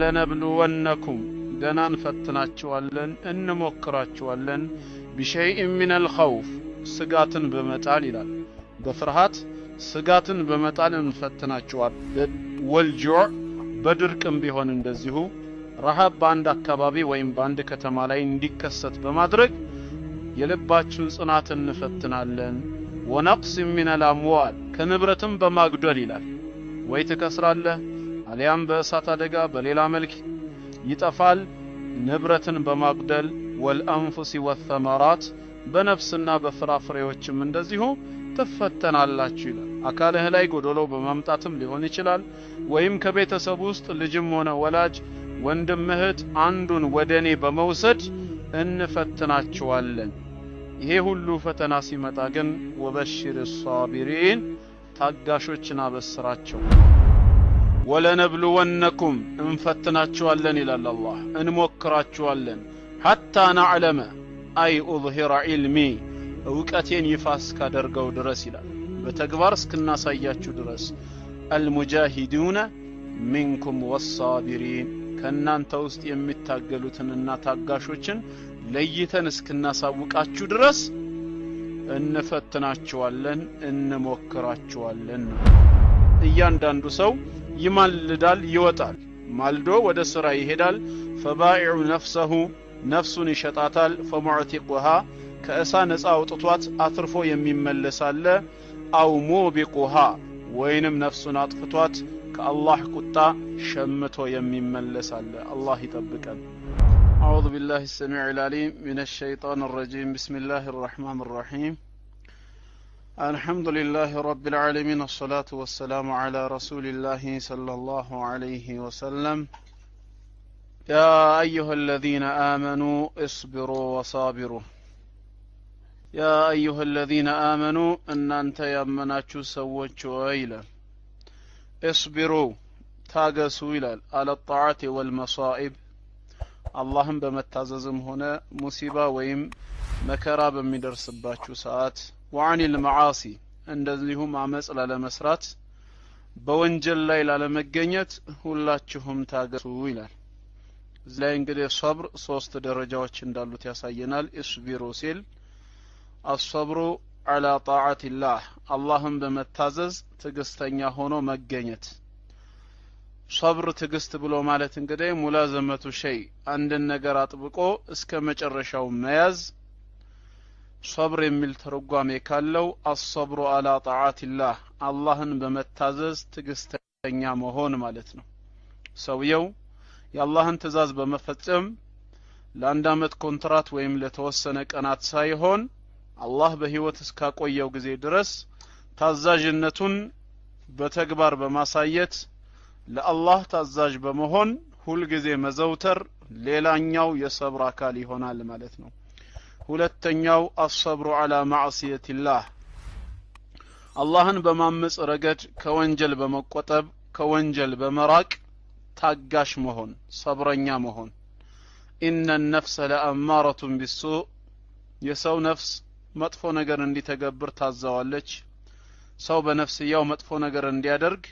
ወለነብሉወነኩም ገናን ፈትናችኋለን እንሞክራችኋለን ቢሸይእ ሚነል ኸውፍ ስጋትን በመጣል ይላል በፍርሃት ስጋትን በመጣል እንፈትናችኋለን ወልጁዕ በድርቅም ቢሆን እንደዚሁ ረሃብ በአንድ አካባቢ ወይም በአንድ ከተማ ላይ እንዲከሰት በማድረግ የልባችሁን ጽናት እንፈትናለን ወነቅስ ሚነል አምዋል ከንብረትም በማጉደል ይላል ወይ ትከስራለህ አሊያም በእሳት አደጋ በሌላ መልክ ይጠፋል ንብረትን በማጉደል ወልአንፉስ ወተመራት በነፍስና በፍራፍሬዎችም እንደዚሁ ትፈተናላችሁ ይላል አካልህ ላይ ጎዶሎ በማምጣትም ሊሆን ይችላል ወይም ከቤተሰብ ውስጥ ልጅም ሆነ ወላጅ ወንድም እህት አንዱን ወደኔ በመውሰድ እንፈትናችኋለን ይሄ ሁሉ ፈተና ሲመጣ ግን ወበሽር الصابرين ታጋሾችን አበስራቸው ወለነብሉወነኩም እንፈትናችኋለን ይላል አላህ እንሞክራችኋለን حتى نعلم አይ اظهر علمي እውቀቴን ይፋ እስካደርገው ድረስ ይላል በተግባር እስክናሳያችሁ ድረስ المجاهدون منكم والصابرين ከናንተ ውስጥ የሚታገሉትንና ታጋሾችን ለይተን እስክናሳውቃችሁ ድረስ እንፈትናችኋለን እንሞክራችኋለን እያንዳንዱ ሰው ይማልዳል ይወጣል ማልዶ ወደ ስራ ይሄዳል فبائع نفسه ነፍሱን ይሸጣታል فمعتقها ከእሳ ነፃ አውጥቷት አትርፎ የሚመለስ አለ አው ሙቢቁها ወይንም ነፍሱን አጥፍቷት ከአላህ ቁጣ ሸምቶ የሚመለስ አለ አላህ ይጠብቀን أعوذ بالله السميع العليم من الشيطان الرجيم بسم الله الرحمن الرحيم الحمد لله رب العالمين الصلاة والسلام على رسول الله صلى الله عليه وسلم يا أيها الذين آمنوا اصبروا وصابروا يا أيها الذين آمنوا أن أنت يمناتشو سوّتشو إلى اصبروا تاقسوا إلى على الطاعة والمصائب اللهم بمتاززم هنا مصيبة ويم مكرا بمدرس باتشو ساعات وعن المعاصي እንደዚሁም አመጽ ላለመስራት በወንጀል ላይ ላለመገኘት ሁላችሁም ታገሱ ይላል እዚህ ላይ እንግዲህ ሶብር ሶስት ደረጃዎች እንዳሉት ያሳየናል እስቢሩ ሲል አስብሩ على طاعة الله اللهم በመታዘዝ ትግስተኛ ሆኖ መገኘት ሶብር ትግስት ብሎ ማለት እንግዲህ ሙላዘመቱ ሸይ አንድን ነገር አጥብቆ እስከ መጨረሻው መያዝ ሶብር የሚል ተርጓሜ ካለው አስብሩ على طاعة الله አላህን በመታዘዝ ትግስተኛ መሆን ማለት ነው ሰውየው የአላህን ትእዛዝ በመፈጸም ለአንድ አመት ኮንትራት ወይም ለተወሰነ ቀናት ሳይሆን አላህ በህይወት እስካቆየው ጊዜ ድረስ ታዛዥነቱን በተግባር በማሳየት ለአላህ ታዛዥ በመሆን ሁሉ ጊዜ መዘውተር ሌላኛው የሰብር አካል ይሆናል ማለት ነው ሁለተኛው አስብሩ على معصية الله አላህን በማመጽ ረገድ ከወንጀል በመቆጠብ ከወንጀል በመራቅ ታጋሽ መሆን ሰብረኛ መሆን إن النفس لأمارة بالسوء የሰው ነፍስ መጥፎ ነገር እንዲተገብር ታዛዋለች ሰው በነፍስያው መጥፎ ነገር እንዲያደርግ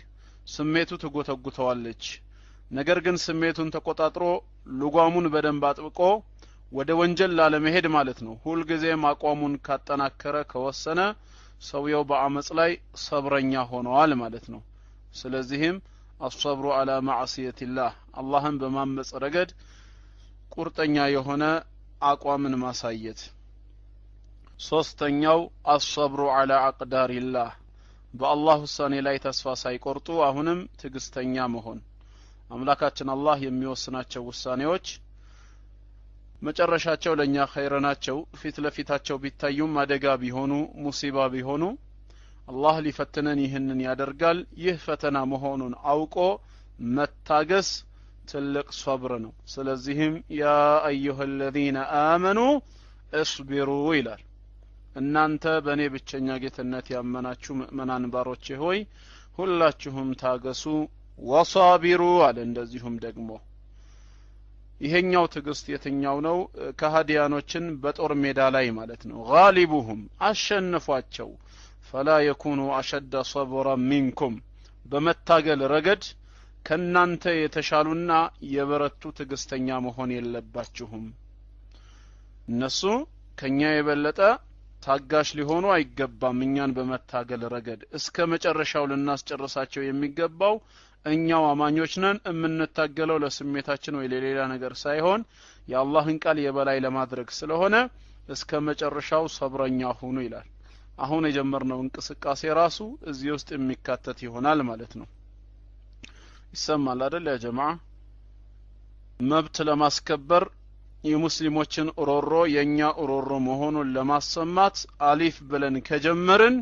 ስሜቱ ትጎተጉተዋለች ነገር ግን ስሜቱን ተቆጣጥሮ ልጓሙን በደንብ አጥብቆ ወደ ወንጀል ላለመሄድ ማለት ነው ሁሉ ጊዜ ማቋሙን ካጠናከረ ከወሰነ ሰውየው በአመጽ ላይ ሰብረኛ ሆነዋል ማለት ነው ስለዚህም الصبر على معصية الله اللهم በማመጽ ረገድ ቁርጠኛ የሆነ አቋምን ማሳየት ሶስተኛው الصبر على اقدار الله በአላህ ውሳኔ ላይ ተስፋ ሳይቆርጡ አሁንም ትግስተኛ መሆን አምላካችን አላህ የሚወስናቸው ውሳኔዎች መጨረሻቸው ለኛ ኸይር ናቸው ፊት ለፊታቸው ቢታዩም አደጋ ቢሆኑ ሙሲባ ቢሆኑ አላህ ሊፈትነን ይህንን ያደርጋል ይህ ፈተና መሆኑን አውቆ መታገስ ትልቅ ሶብር ነው ስለዚህም ያ አዩሃ الذين آمنوا اصبروا ይላል እናንተ በእኔ ብቸኛ ጌትነት ያመናችሁ ምእመናን ባሮቼ ሆይ ሁላችሁም ታገሱ ወሳቢሩ አለ እንደዚሁም ደግሞ ይሄኛው ትግስት የትኛው ነው ከሃዲያኖችን በጦር ሜዳ ላይ ማለት ነው ጋሊቡሁም አሸንፏቸው فلا يكونوا اشد صبرا منكم በመታገል ረገድ ከናንተ የተሻሉና የበረቱ ትግስተኛ መሆን የለባችሁም እነሱ ከኛ የበለጠ ታጋሽ ሊሆኑ አይገባም እኛን በመታገል ረገድ እስከ መጨረሻው ልናስጨርሳቸው የሚገባው እኛው አማኞች ነን እምንታገለው ለስሜታችን ወይ ለሌላ ነገር ሳይሆን የአላህን ቃል የበላይ ለማድረግ ስለሆነ እስከ መጨረሻው ሰብረኛ ሁኑ ይላል አሁን የጀመርነው እንቅስቃሴ ራሱ እዚህ ውስጥ የሚካተት ይሆናል ማለት ነው ይሰማል አይደል ያ ጀማዓ መብት ለማስከበር የሙስሊሞችን ኦሮሮ የኛ ኦሮሮ መሆኑን ለማሰማት አሊፍ ብለን ከጀመርን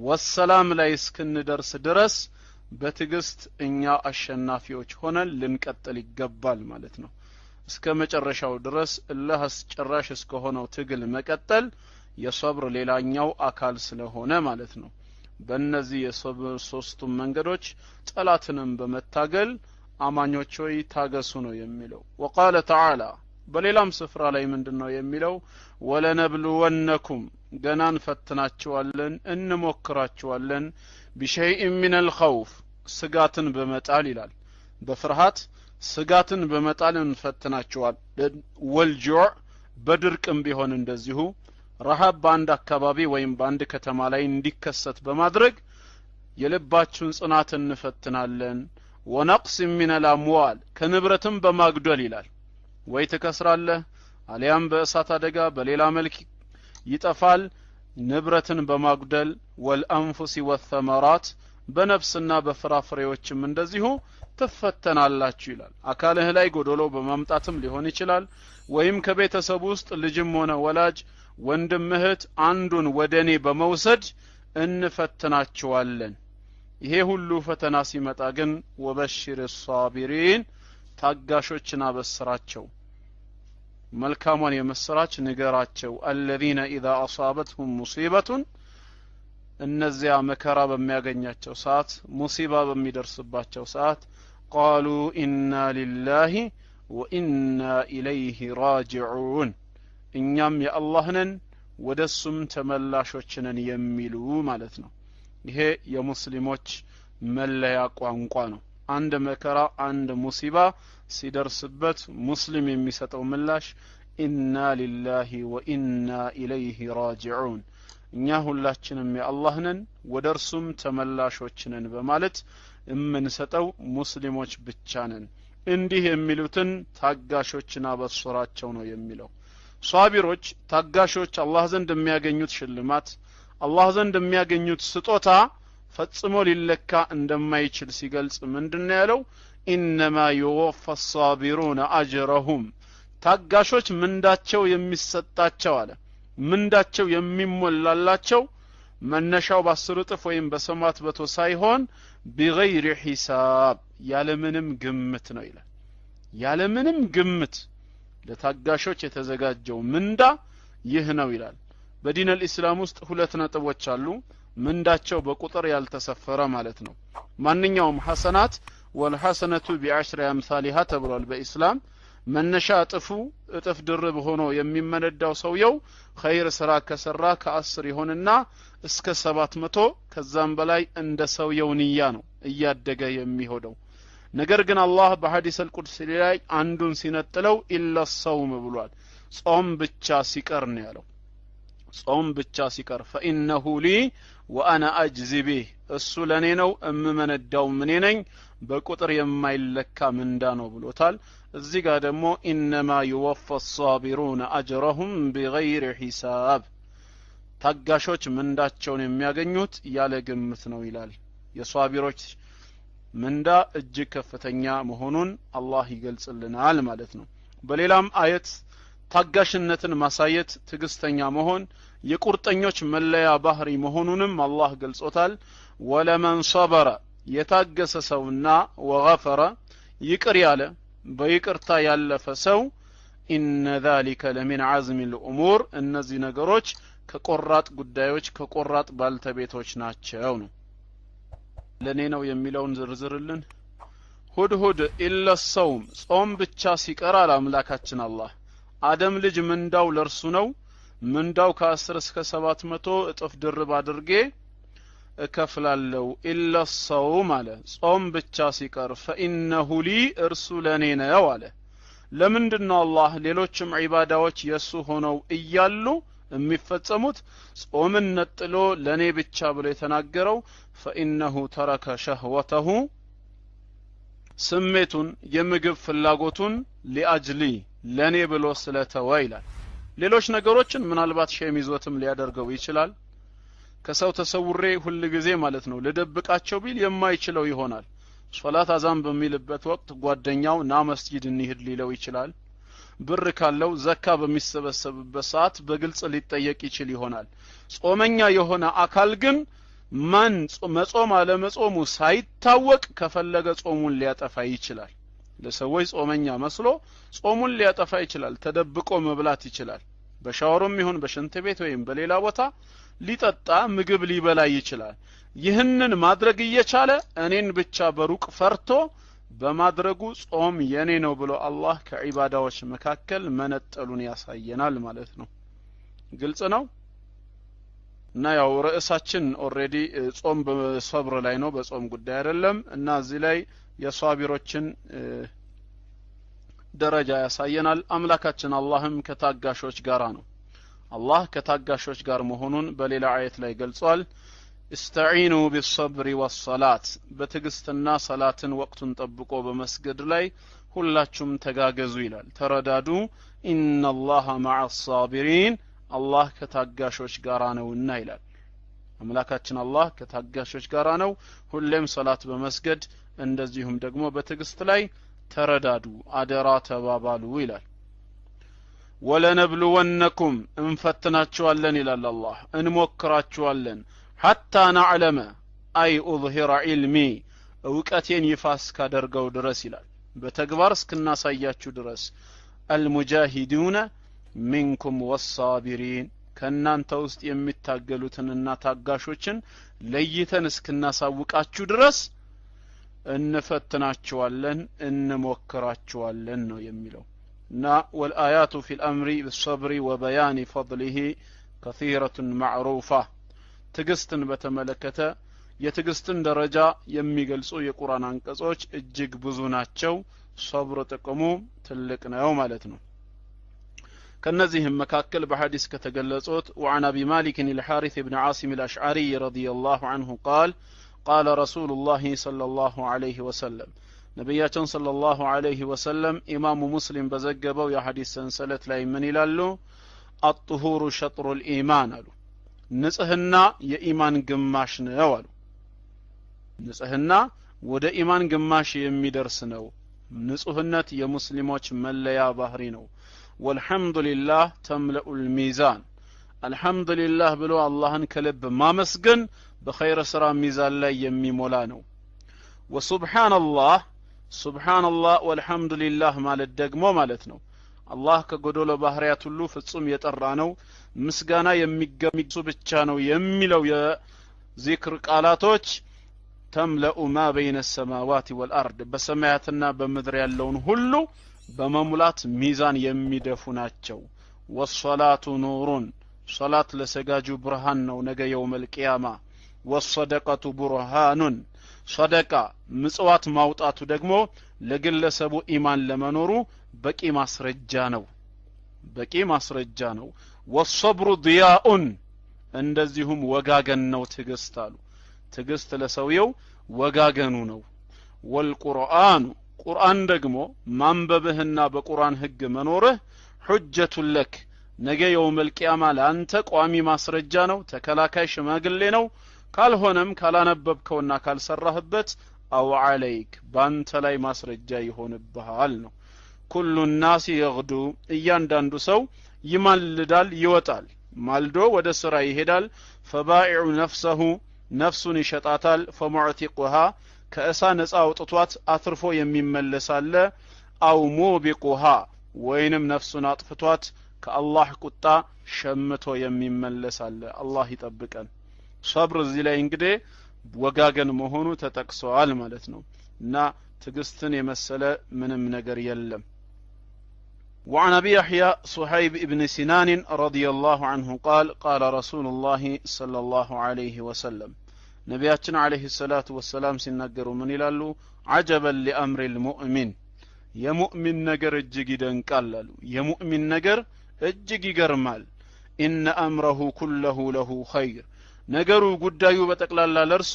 ወሰላም ላይ እስክንደርስ ድረስ በትግስት እኛ አሸናፊዎች ሆነን ልንቀጥል ይገባል ማለት ነው እስከ መጨረሻው ድረስ አላህ አስጨራሽ እስከሆነው ትግል መቀጠል የሰብር ሌላኛው አካል ስለሆነ ማለት ነው በእነዚህ የሰብር ሶስቱም መንገዶች ጠላትንም በመታገል አማኞች ሆይ ታገሱ ነው የሚለው وقال تعالى በሌላም ስፍራ ላይ ምንድነው የሚለው ወለነብሉወነኩም ገናን ፈትናቸዋለን እንሞክራቸዋለን بشيء من الخوف ስጋትን በመጣል ይላል በፍርሃት ስጋትን በመጣል እንፈትናቸዋለን ወልጁዕ በድርቅም ቢሆን እንደዚሁ ረሃብ በአንድ አካባቢ ወይም በአንድ ከተማ ላይ እንዲከሰት በማድረግ የልባችሁን ጽናት እንፈትናለን ወነቅስ من الاموال ከንብረትም በማግደል ይላል ወይ ተከስራለህ አሊያም በእሳት አደጋ በሌላ መልክ ይጠፋል ንብረትን በማግደል ወልአንፉስ ወثمرات በነፍስና በፍራፍሬዎችም እንደዚሁ ተፈተናላችሁ ይላል አካልህ ላይ ጎዶሎ በማምጣትም ሊሆን ይችላል ወይም ከቤተሰብ ውስጥ ልጅም ሆነ ወላጅ ወንድም እህት አንዱን ወደኔ በመውሰድ እንፈትናቸዋለን ይሄ ሁሉ ፈተና ሲመጣ ግን ወበሽር الصابرين ታጋሾችን አበስራቸው መልካሙን የመስራች ንገራቸው الذين اذا اصابتهم مصيبه እነዚያ መከራ በሚያገኛቸው ሰዓት ሙሲባ በሚደርስባቸው ሰዓት قالوا إنا لله وإنا إليه راجعون እኛም የአላህ ነን ወደሱም ተመላሾች ነን የሚሉ ማለት ነው ይሄ የሙስሊሞች መለያ ቋንቋ ነው አንድ መከራ አንድ ሙሲባ ሲደርስበት ሙስሊም የሚሰጠው ምላሽ ኢና ሊላሂ ወኢና ኢለይሂ ራጂዑን እኛ ሁላችንም የአላህ ነን ወደርሱም ተመላሾች ነን በማለት የምንሰጠው ሙስሊሞች ብቻ ነን እንዲህ የሚሉትን ታጋሾችና በስራቸው ነው የሚለው ሷቢሮች ታጋሾች አላህ ዘንድ የሚያገኙት ሽልማት አላህ ዘንድ የሚያገኙት ስጦታ ፈጽሞ ሊለካ እንደማይችል ሲገልጽ ምንድነው ያለው ኢንማ ይወፋ الصابرون اجرهم ታጋሾች ምንዳቸው የሚሰጣቸው አለ ምንዳቸው የሚሞላላቸው መነሻው በ10 እጥፍ ወይም በሰማት በቶ ሳይሆን بغير حساب ያለምንም ግምት ነው ይላል ያለምንም ግምት ለታጋሾች የተዘጋጀው ምንዳ ይህ ነው ይላል በዲን الاسلام ውስጥ ሁለት ነጥቦች አሉ ምንዳቸው በቁጥር ያልተሰፈረ ማለት ነው ማንኛውም ሐሰናት والحسنه بعشر امثالها ተብሏል በእስላም መነሻ እጥፍ ድርብ ሆኖ የሚመነዳው ሰውየው ኸይር ስራ ከሰራ ከ10 ይሆንና እስከ 700 ከዛም በላይ እንደ ሰውየው ንያ ነው እያደገ የሚሆደው ነገር ግን አላህ በሐዲስ القدس ላይ አንዱን ሲነጥለው ኢላ الصوم ብሏል ጾም ብቻ ሲቀር ነው ያለው ጾም ብቻ ሲቀር فانه لي وانا اجزي به እሱ ለኔ ነው እምመነዳው ምን ነኝ በቁጥር የማይለካ ምንዳ ነው ብሎታል እዚህ ጋር ደግሞ انما يوفى الصابرون اجرهم بغير حساب ታጋሾች ምንዳቸውን የሚያገኙት ያለ ግምት ነው ይላል የሷቢሮች ምንዳ እጅግ ከፍተኛ መሆኑን አላህ ይገልጽልናል ማለት ነው በሌላም አየት ታጋሽነትን ማሳየት ትግስተኛ መሆን የቁርጠኞች መለያ ባህሪ መሆኑንም አላህ ገልጾታል ወለመን صبر የታገሰ ሰውና ወغفر ይቅር ያለ በይቅርታ ያለፈ ሰው ان ذلك لمن عزم الامور እነዚህ ነገሮች ከቆራጥ ጉዳዮች ከቆራጥ ባልተቤቶች ናቸው ነው ለኔ ነው የሚለውን ዝርዝርልን ሁድ ኢላ الصوم ጾም ብቻ ሲቀር አምላካችን አላህ አደም ልጅ ምንዳው ለርሱ ነው ምንዳው ከ10 እስከ 700 እጥፍ ድርብ አድርጌ እከፍላለሁ ኢላ الصوم አለ ጾም ብቻ ሲቀር فإنه لي እርሱ ለኔ ነው አለ ለምንድነው አላህ ሌሎችም ዒባዳዎች የሱ ሆነው እያሉ የሚፈጸሙት ጾምን ነጥሎ ለኔ ብቻ ብሎ የተናገረው فإنه ترك شهوته ስሜቱን የምግብ ፍላጎቱን ሊአጅሊ ለኔ ብሎ ስለተወ ይላል ሌሎች ነገሮችን ምናልባት ሸሚዞትም ሊያደርገው ይችላል ከሰው ተሰውሬ ሁሉ ጊዜ ማለት ነው ለደብቃቸው ቢል የማይችለው ይሆናል ሶላት አዛን በሚልበት ወቅት ጓደኛው ና መስጂድ እንሂድ ሊለው ይችላል ብር ካለው ዘካ በሚሰበሰብበት ሰዓት በግልጽ ሊጠየቅ ይችል ይሆናል ጾመኛ የሆነ አካል ግን ማን መጾም አለ መጾሙ ሳይታወቅ ከፈለገ ጾሙን ሊያጠፋ ይችላል ለሰዎች ጾመኛ መስሎ ጾሙን ሊያጠፋ ይችላል ተደብቆ መብላት ይችላል በሻወርም ይሁን በሽንት ቤት ወይም በሌላ ቦታ ሊጠጣ ምግብ ሊበላ ይችላል ይህንን ማድረግ እየቻለ እኔን ብቻ በሩቅ ፈርቶ በማድረጉ ጾም የኔ ነው ብሎ አላህ ከዒባዳዎች መካከል መነጠሉን ያሳየናል ማለት ነው ግልጽ ነው እና ያው ርዕሳችን ኦሬዲ ጾም በሰብር ላይ ነው በጾም ጉዳይ አይደለም እና እዚህ ላይ የሷቢሮችን ደረጃ ያሳየናል አምላካችን አላህም ከታጋሾች ጋር ነው አላህ ከታጋሾች ጋር መሆኑን በሌላ አየት ላይ ገልጿል استعينوا بالصبر والصلاة በትግስትና ሰላትን ወቅቱን ጠብቆ በመስገድ ላይ ሁላችሁም ተጋገዙ ይላል ተረዳዱ ان الله مع الصابرين አላህ ከታጋሾች ጋር ነውና ይላል አምላካችን አላህ ከታጋሾች ጋር ነው ሁሌም ሰላት በመስገድ እንደዚሁም ደግሞ በትግስት ላይ ተረዳዱ አደራ ተባባሉ ይላል ወለነብሉወነኩም እንፈትናችኋለን ይላል አላህ እንሞክራችኋለን حتى نعلم أي أظهر علمي እውቀቴን ይፋ እስካደርገው ድረስ ይላል በተግባር እስክናሳያችሁ ድረስ المجاهدون منكم والصابرين ከናንተ ውስጥ የሚታገሉትንና ታጋሾችን ለይተን እስክናሳውቃችሁ ድረስ እንፈትናችኋለን እንሞክራችኋለን ነው የሚለው እና والآيات في الأمر بالصبر وبيان فضله كثيرة معروفة ትግስትን በተመለከተ የትግስትን ደረጃ የሚገልጹ የቁርአን አንቀጾች እጅግ ብዙ ናቸው ሶብር ጥቅሙ ትልቅ ነው ማለት ነው ከነዚህም መካከል በሐዲስ ከተገለጹት وعن ابي مالك الحارث بن عاصم الاشعري رضي الله عنه قال قال رسول الله صلى الله عليه وسلم ነብያችን صلى الله عليه وسلم ኢማሙ ሙስሊም በዘገበው የሐዲስ ሰንሰለት ላይ ምን ይላሉ الطهور شطر الايمان አሉ ንጽህና የኢማን ግማሽ ነው አሉ ንጽህና ወደ ኢማን ግማሽ የሚደርስ ነው ንጹህነት የሙስሊሞች መለያ ባህሪ ነው ወልሐምዱሊላህ ተምለኡል ሚዛን አልሐምዱሊላህ ብሎ አላህን ከልብ ማመስገን በኸይር ስራ ሚዛን ላይ የሚሞላ ነው ወሱብሃንአላህ ሱብሃንአላህ ወልሐምዱሊላህ ማለት ደግሞ ማለት ነው አላህ ከጎዶሎ ባህሪያት ሁሉ ፍጹም የጠራ ነው ምስጋና የሚገሚሱ ብቻ ነው የሚለው የዚክር ቃላቶች ተምለኡ ማ በይነ السماوات والارض በሰማያትና በምድር ያለውን ሁሉ በመሙላት ሚዛን የሚደፉ ናቸው ወሰላቱ ኑሩን ሶላት ለሰጋጁ ብርሃን ነው ነገ የውመል ቂያማ ወሰደቀቱ ቡርሃኑን ሰደቃ ምጽዋት ማውጣቱ ደግሞ ለግለሰቡ ኢማን ለመኖሩ በቂ ማስረጃ ነው ወሰብሩ ዲያኡን እንደዚሁም ወጋገን ነው ትግስት አሉ ትግስት ለሰውየው ወጋገኑ ነው ወልቁርአን ቁርአን ደግሞ ማንበብህና በቁርአን ህግ መኖርህ ሁጀቱ ለክ ነገ የውመል ቂያማ ለአንተ ቋሚ ማስረጃ ነው ተከላካይ ሽማግሌ ነው ካልሆነም ካላነበብከውና ካልሰራህበት አው አለይክ ባንተ ላይ ማስረጃ ይሆንብሃል ነው ኩሉ الناس يغدو እያንዳንዱ ሰው ይማልዳል ይወጣል ማልዶ ወደ ስራ ይሄዳል فبائع نفسه ነፍሱን ይሸጣታል فمعتقها ከእሳ ነፃ አውጥቷት አትርፎ የሚመለሳለ አው ሙቢቁها ወይንም ነፍሱን አጥፍቷት ከአላህ ቁጣ ሸምቶ የሚመለሳለ አላህ ይጠብቀን ሶብር እዚህ ላይ እንግዲህ ወጋገን መሆኑ ተጠቅሷል ማለት ነው እና ትግስትን የመሰለ ምንም ነገር የለም وعن ابي يحيى صهيب ابن سنان رضي الله عنه قال قال رسول الله صلى الله عليه وسلم ነቢያችን አለይሂ ሰላቱ ወሰላም ሲናገሩ ምን ይላሉ? አጀበን ሊአምሪል ሙእሚን የሙእሚን ነገር እጅግ ይደንቃል አሉ። የሙእሚን ነገር እጅግ ይገርማል። ኢነ አምረሁ ኩለሁ ለሁ ኸይር ነገሩ ጉዳዩ በጠቅላላ ለርሱ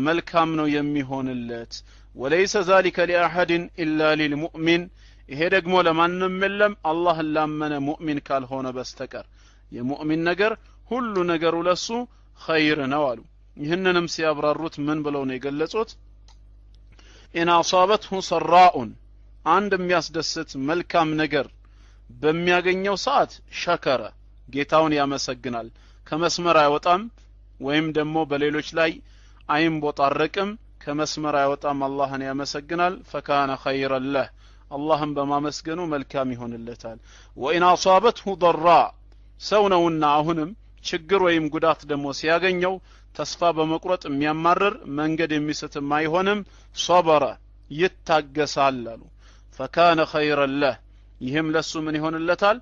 መልካም ነው የሚሆንለት። ወለይሰ ዛሊከ ሊአሐድን ኢላ ሊልሙእሚን ይሄ ደግሞ ለማንም የለም አላህን ላመነ ሙእሚን ካልሆነ በስተቀር የሙእሚን ነገር ሁሉ ነገሩ ለሱ ኸይር ነው አሉ። ይህንንም ሲያብራሩት ምን ብለው ነው የገለጹት? ኢን አሳበትሁ ሰራኡን አንድ የሚያስደስት መልካም ነገር በሚያገኘው ሰዓት ሸከረ ጌታውን ያመሰግናል። ከመስመር አይወጣም ወይም ደግሞ በሌሎች ላይ አይንቦጣረቅም። ከመስመር አይወጣም፣ አላህን ያመሰግናል። ፈካነ ኸይረን ለህ አላህን በማመስገኑ መልካም ይሆንለታል። ወኢን አሳበትሁ ضራ ሰው ነውና አሁንም ችግር ወይም ጉዳት ደግሞ ሲያገኘው ተስፋ በመቁረጥ የሚያማርር መንገድ የሚስትም አይሆንም። ሶበረ ይታገሳል አሉ። ፈካነ ኸይረን ለህ ይህም ለሱ ምን ይሆንለታል?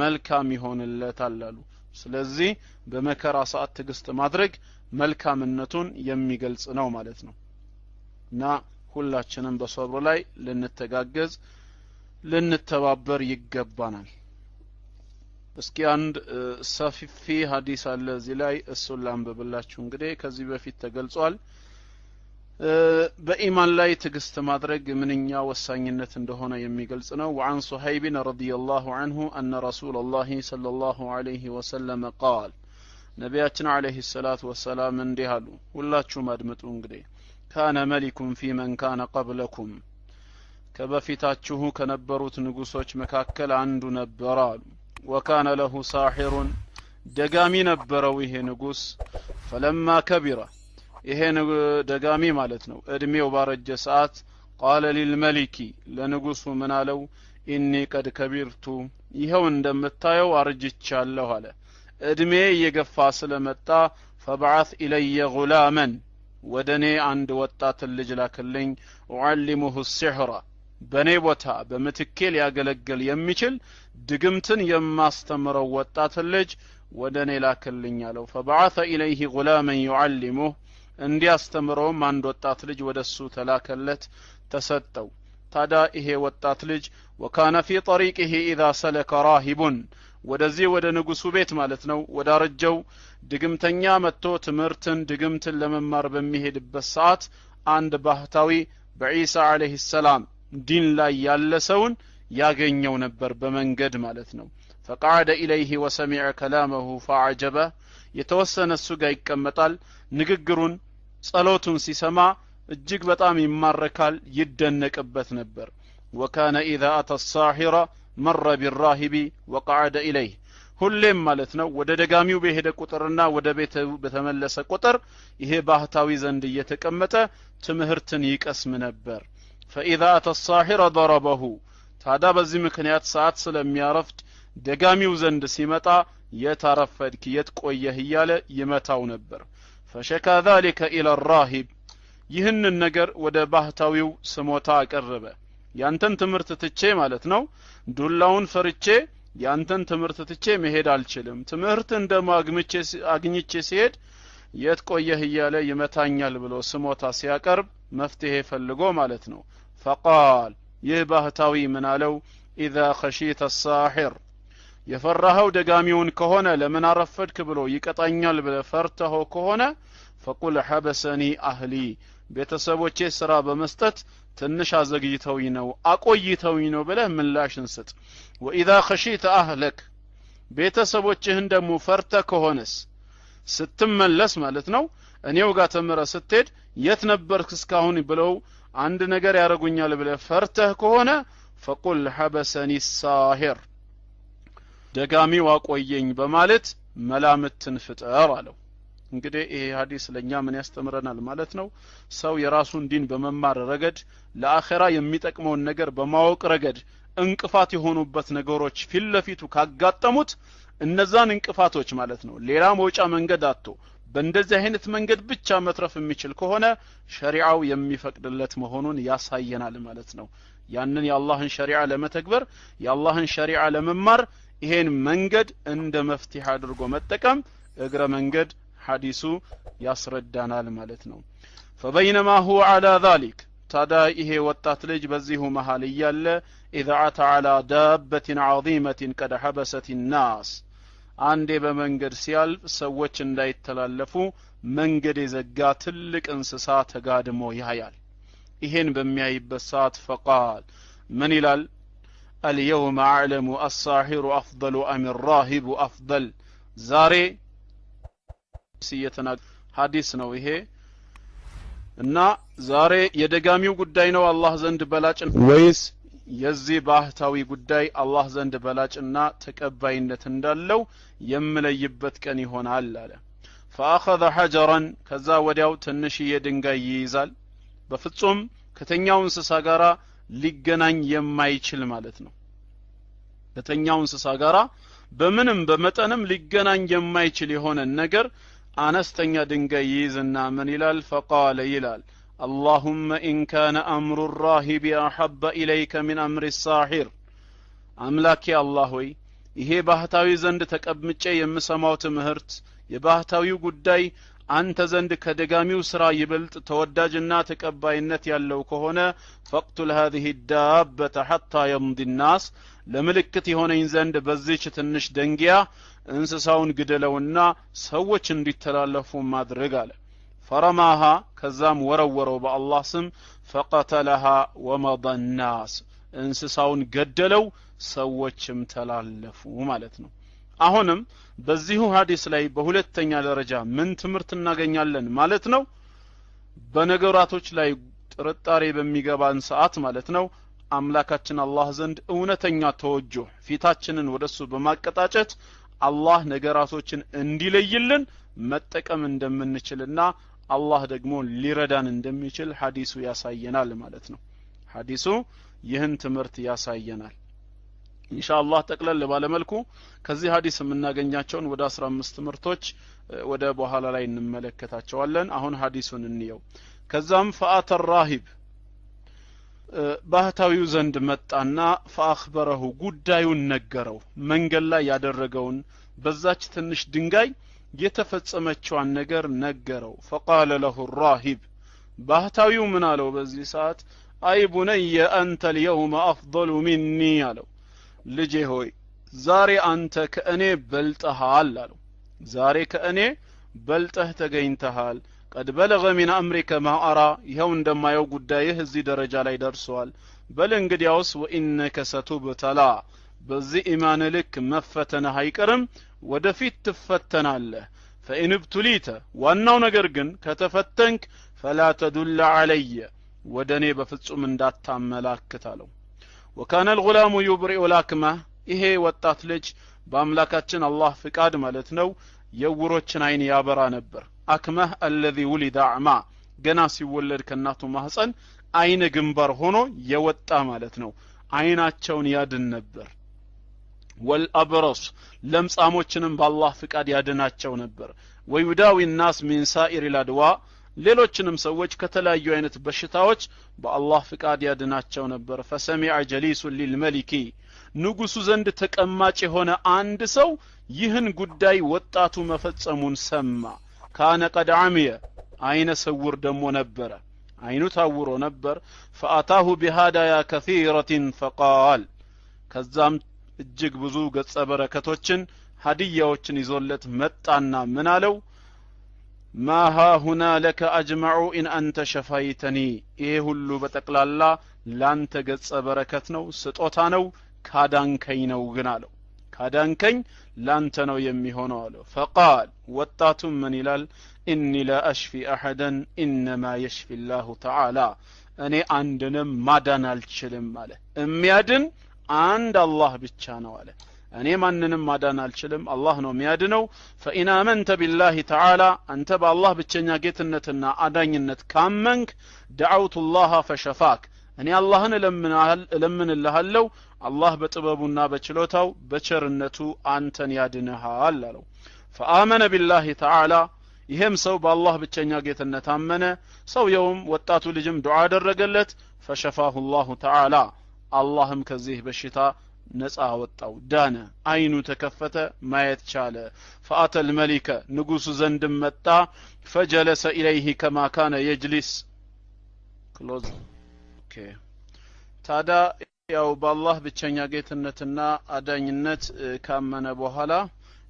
መልካም ይሆንለታል አሉ። ስለዚህ በመከራ ሰዓት ትዕግስት ማድረግ መልካምነቱን የሚገልጽ ነው ማለት ነው። እና ሁላችንም በሶብር ላይ ልንተጋገዝ ልንተባበር ይገባናል። እስኪ አንድ ሰፊ ሐዲስ አለ እዚህ ላይ እሱን ላንብብላችሁ። እንግዲህ ከዚህ በፊት ተገልጿል በኢማን ላይ ትዕግስት ማድረግ ምንኛ ወሳኝነት እንደሆነ የሚገልጽ ነው። وعن صهيب رضي الله عنه أن رسول الله صلى الله عليه وسلم قال ነቢያችን አለይሂ ሰላቱ ወሰላም እንዲህ አሉ። ሁላችሁም አድምጡ። እንግዲህ ካነ መሊኩም ፊ መን ካነ ቀብለኩም ከበፊታችሁ ከነበሩት ንጉሶች መካከል አንዱ ነበር አሉ። ወካነ ለሁ ሳሒሩን ደጋሚ ነበረው ይሄ ንጉስ። ፈለማ ከቢረ ይሄ ደጋሚ ማለት ነው እድሜው ባረጀ ሰዓት ቃለ ሊልመሊኪ ለንጉሱ ምን አለው? ኢኒ ቀድ ከቢርቱ ይሄው እንደምታየው አርጅቻለሁ አለ። እድሜ እየገፋ ስለመጣ ፈብዓት ኢለየ ጉላመን ወደኔ አንድ ወጣት ልጅ ላክልኝ። ኡዓሊሙሁ ሲሕራ በኔ ቦታ በምትኬ ሊያገለግል የሚችል ድግምትን የማስተምረው ወጣት ልጅ ወደኔ ላክልኝ አለው። ፈብዓተ ኢለይሂ ጉላመን ዩዓሊሙሁ እንዲያስተምረውም አንድ ወጣት ልጅ ወደሱ ተላከለት ተሰጠው። ታዳ ይሄ ወጣት ልጅ ወካነ ፊ ጠሪቂሂ ኢዛ ሰለከ ራሂቡን ወደዚህ ወደ ንጉሱ ቤት ማለት ነው ወዳረጀው ድግምተኛ መጥቶ ትምህርትን ድግምትን ለመማር በሚሄድበት ሰዓት አንድ ባህታዊ በኢሳ አለይሂ ሰላም ዲን ላይ ያለ ሰውን ያገኘው ነበር በመንገድ ማለት ነው። فقعد إليه وسمع كلامه فعجبه የተወሰነ እሱ ጋር ይቀመጣል። ንግግሩን ጸሎቱን ሲሰማ እጅግ በጣም ይማረካል ይደነቅበት ነበር። وكان إذا أتى الساحر مر بالراهب وقعد إليه ሁሌም ማለት ነው ወደ ደጋሚው በሄደ ቁጥርና ወደ ቤቱ በተመለሰ ቁጥር ይሄ ባህታዊ ዘንድ እየተቀመጠ ትምህርትን ይቀስም ነበር። فإذا أتى الساحر ضربه ታዲያ በዚህ ምክንያት ሰዓት ስለሚያረፍድ ደጋሚው ዘንድ ሲመጣ የታረፈድክ የትቆየህ እያለ ይመታው ነበር። فشكى ذلك إلى الراهب ይህንን ነገር ወደ ባህታዊው ስሞታ አቀረበ። ያንተን ትምህርት ትቼ ማለት ነው ዱላውን ፈርቼ ያንተን ትምህርት ትቼ መሄድ አልችልም። ትምህርት አግኝቼ ሲሄድ የት ቆየህ እያለ ይመታኛል ብሎ ስሞታ ሲያቀርብ መፍትሄ ፈልጎ ማለት ነው። فقال ይህ ባህታዊ ምን አለው? إذا خشيت الساحر የፈራኸው ደጋሚውን ከሆነ ለምን አረፈድክ ብሎ ይቀጣኛል ብለህ ፈርተኸው ከሆነ فقل حبسني أهلي ቤተሰቦቼ ስራ በመስጠት ትንሽ አዘግይተውኝ ነው አቆይተውኝ ነው ብለህ ምላሽን ስጥ። وإذا خشيت أهلك ቤተሰቦችህን ደግሞ ፈርተህ ከሆነስ ስትመለስ ማለት ነው እኔው ጋር ተመረ ስትሄድ የት ነበርክ እስካሁን ብለው አንድ ነገር ያረጉኛል ብለህ ፈርተህ ከሆነ فقل حبسني الساحر ደጋሚው አቆየኝ በማለት መላምትን ፍጠር አለው። እንግዲህ ይሄ ሐዲስ ለኛ ምን ያስተምረናል ማለት ነው? ሰው የራሱን ዲን በመማር ረገድ ለአኺራ የሚጠቅመውን ነገር በማወቅ ረገድ እንቅፋት የሆኑበት ነገሮች ፊትለፊቱ ካጋጠሙት እነዛን እንቅፋቶች ማለት ነው ሌላ መውጫ መንገድ አጥቶ በእንደዚህ አይነት መንገድ ብቻ መትረፍ የሚችል ከሆነ ሸሪዓው የሚፈቅድለት መሆኑን ያሳየናል ማለት ነው። ያንን የአላህን ሸሪዓ ለመተግበር የአላህን ሸሪዓ ለመማር ይሄን መንገድ እንደ መፍትሄ አድርጎ መጠቀም እግረ መንገድ ሐዲሱ ያስረዳናል ማለት ነው። فبينما هو على ذلك ታዲያ ይሄ ወጣት ልጅ በዚሁ መሃል እያለ إذا أتى على دابة عظيمة قد حبست الناس አንዴ በመንገድ ሲያልፍ ሰዎች እንዳይተላለፉ መንገድ የዘጋ ትልቅ እንስሳ ተጋድሞ ያያል። ይሄን በሚያይበት ሰዓት فقال من ይላል اليوم أعلم الساحر أفضل أم الراهب أفضل ዛሬ ሲየተና ሐዲስ ነው ይሄ እና ዛሬ የደጋሚው ጉዳይ ነው አላህ ዘንድ በላጭ ወይስ የዚህ ባህታዊ ጉዳይ አላህ ዘንድ በላጭና ተቀባይነት እንዳለው የምለይበት ቀን ይሆናል አለ። فأخذ حجرا ከዛ ወዲያው ትንሽዬ ድንጋይ ይይዛል። በፍጹም ከተኛው እንስሳ ጋራ ሊገናኝ የማይችል ማለት ነው። ከተኛው እንስሳ ጋራ በምንም በመጠንም ሊገናኝ የማይችል የሆነ ነገር አነስተኛ ድንጋይ ይይዝና ምን ይላል فقال ይላል اللهم إن كان أمر الراهب أحب إليك من أمر الساحر አምላኬ አላህ ሆይ ይሄ ባህታዊ ዘንድ ተቀምጬ የምሰማው ትምህርት የባህታዊው ጉዳይ አንተ ዘንድ ከደጋሚው ስራ ይበልጥ ተወዳጅና ተቀባይነት ያለው ከሆነ فقتل هذه الدابة حتى يمضي الناس ለምልክት የሆነኝ ዘንድ በዚህች ትንሽ ደንጊያ እንስሳውን ግደለውና ሰዎች እንዲተላለፉ ማድረግ አለ። ፈረማሃ ከዛም ወረወረው በአላህ ስም فقتلها ومضى الناس እንስሳውን ገደለው ሰዎችም ተላለፉ ማለት ነው። አሁንም በዚሁ ሐዲስ ላይ በሁለተኛ ደረጃ ምን ትምህርት እናገኛለን ማለት ነው? በነገራቶች ላይ ጥርጣሬ በሚገባን ሰዓት ማለት ነው አምላካችን አላህ ዘንድ እውነተኛ ተወጁህ ፊታችንን ወደሱ በማቀጣጨት አላህ ነገራቶችን እንዲለይልን መጠቀም እንደምንችልና አላህ ደግሞ ሊረዳን እንደሚችል ሐዲሱ ያሳየናል ማለት ነው። ሐዲሱ ይህን ትምህርት ያሳየናል። ኢንሻአላህ ጠቅለል ባለ መልኩ ከዚህ ሐዲስ የምናገኛቸውን ወደ 15 ትምህርቶች ወደ በኋላ ላይ እንመለከታቸዋለን። አሁን ሐዲሱን እንየው። ከዛም فأتى الراهب ባህታዊው ዘንድ መጣና فأخبره ጉዳዩን ነገረው። መንገድ ላይ ያደረገውን በዛች ትንሽ ድንጋይ የተፈጸመችዋን ነገር ነገረው። فقال له الراهب ባህታዊው ምን አለው በዚህ ሰዓት አይ ቡነየ አንተ اليوم أفضل مني አለው። ልጄ ሆይ ዛሬ አንተ ከእኔ በልጠሃል አለው። ዛሬ ከእኔ በልጠህ ተገኝተሃል። قد بلغ من أمرك ما أرى ይሄው እንደማየው ጉዳይህ እዚህ ደረጃ ላይ ደርሷል። በል እንግዲያውስ وإنك ستبتلى በዚህ ኢማን ልክ መፈተንህ አይቀርም ወደፊት ትፈተናለህ። فإن ابتليت ዋናው ነገር ግን ከተፈተንክ فلا تدل علي ወደኔ በፍጹም እንዳታመላክት አለው። وكان الغلام يبرئ الأكمه ይሄ ወጣት ልጅ በአምላካችን አላህ ፍቃድ ማለት ነው የውሮችን አይን ያበራ ነበር። አክመህ الذي ولد أعمى ገና ሲወለድ ከናቱ ማህፀን አይነ ግንባር ሆኖ የወጣ ማለት ነው። አይናቸውን ያድን ነበር። والأبرص ለምጻሞችንም በአላህ ፍቃድ ያድናቸው ነበር። ويداوي الناس من سائر الأدواء ሌሎችንም ሰዎች ከተለያዩ አይነት በሽታዎች በአላህ ፍቃድ ያድናቸው ነበር። فسمع جليس للملك ንጉሱ ዘንድ ተቀማጭ የሆነ አንድ ሰው ይህን ጉዳይ ወጣቱ መፈጸሙን ሰማ። ካነ قد عمي አይነ ስውር ደሞ ነበረ፣ አይኑ ታውሮ ነበር። فأتاه بهدايا كثيرة فقال ከዛም እጅግ ብዙ ገጸ በረከቶችን ሀዲያዎችን ይዞለት መጣና ምን አለው? ما ها هنا لك أجمع إن أنت شفيتني ይሄ ሁሉ በጠቅላላ ላንተ ገጸ በረከት ነው፣ ስጦታ ነው፣ ካዳንከኝ ነው ግን አለው። ካዳንከኝ ላንተ ነው የሚሆነው አለው። فقال ወጣቱም ምን ይላል? إني لا أشفي أحدا إنما يشفي الله تعالى እኔ አንድንም ማዳን አልችልም አለ። የሚያድን አንድ አላህ ብቻ ነው አለ። እኔ ማንንም ማዳን አልችልም፣ አላህ ነው የሚያድነው። فإن آمنت بالله تعالى አንተ በአላህ ብቸኛ ጌትነትና አዳኝነት ካመንክ دعوت الله فشفاك እኔ አላህን እለምንልሃለሁ አላህ በጥበቡና በችሎታው በቸርነቱ አንተን ያድንሃል አለው። فآمن بالله تعالى ይሄም ሰው በአላህ ብቸኛ ጌትነት አመነ። ሰውየውም ወጣቱ ልጅም ዱዓ አደረገለት። فشفاه الله تعالى አላህም ከዚህ በሽታ ነፃ ወጣው ዳነ አይኑ ተከፈተ ማየት ቻለ فأتى الملك ንጉሱ ዘንድ መጣ فجلس إليه كما كان يجلس ክሎዝ ኦኬ ታዳ ያው በአላህ ብቸኛ ጌትነትና አዳኝነት ካመነ በኋላ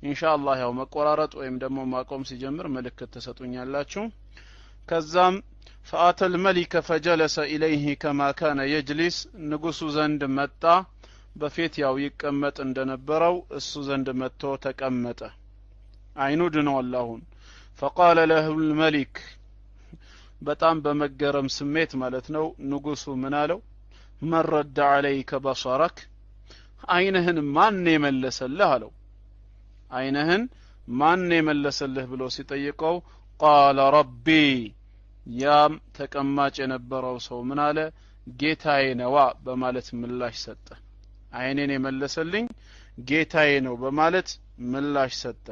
ኢንሻአላህ ያው መቆራረጥ ወይም ደግሞ ማቆም ሲጀምር መልእክት ተሰጡኛላችሁ ከዛም فأتى الملك فجلس إليه كما كان يجلس ንጉሱ ዘንድ መጣ በፊት ያው ይቀመጥ እንደነበረው እሱ ዘንድ መጥቶ ተቀመጠ አይኑ ድኗል አሁን فقال له الملك በጣም በመገረም ስሜት ማለት ነው ንጉሱ ምን አለው من رد عليك بصرك አይንህን ማን የመለሰልህ አለው አይንህን ማን የመለሰልህ ብሎ ሲጠይቀው قال ربي ያም ተቀማጭ የነበረው ሰው ምን አለ ጌታዬ ነው በማለት ምላሽ ሰጠ አይኔን የመለሰልኝ ጌታዬ ነው በማለት ምላሽ ሰጠ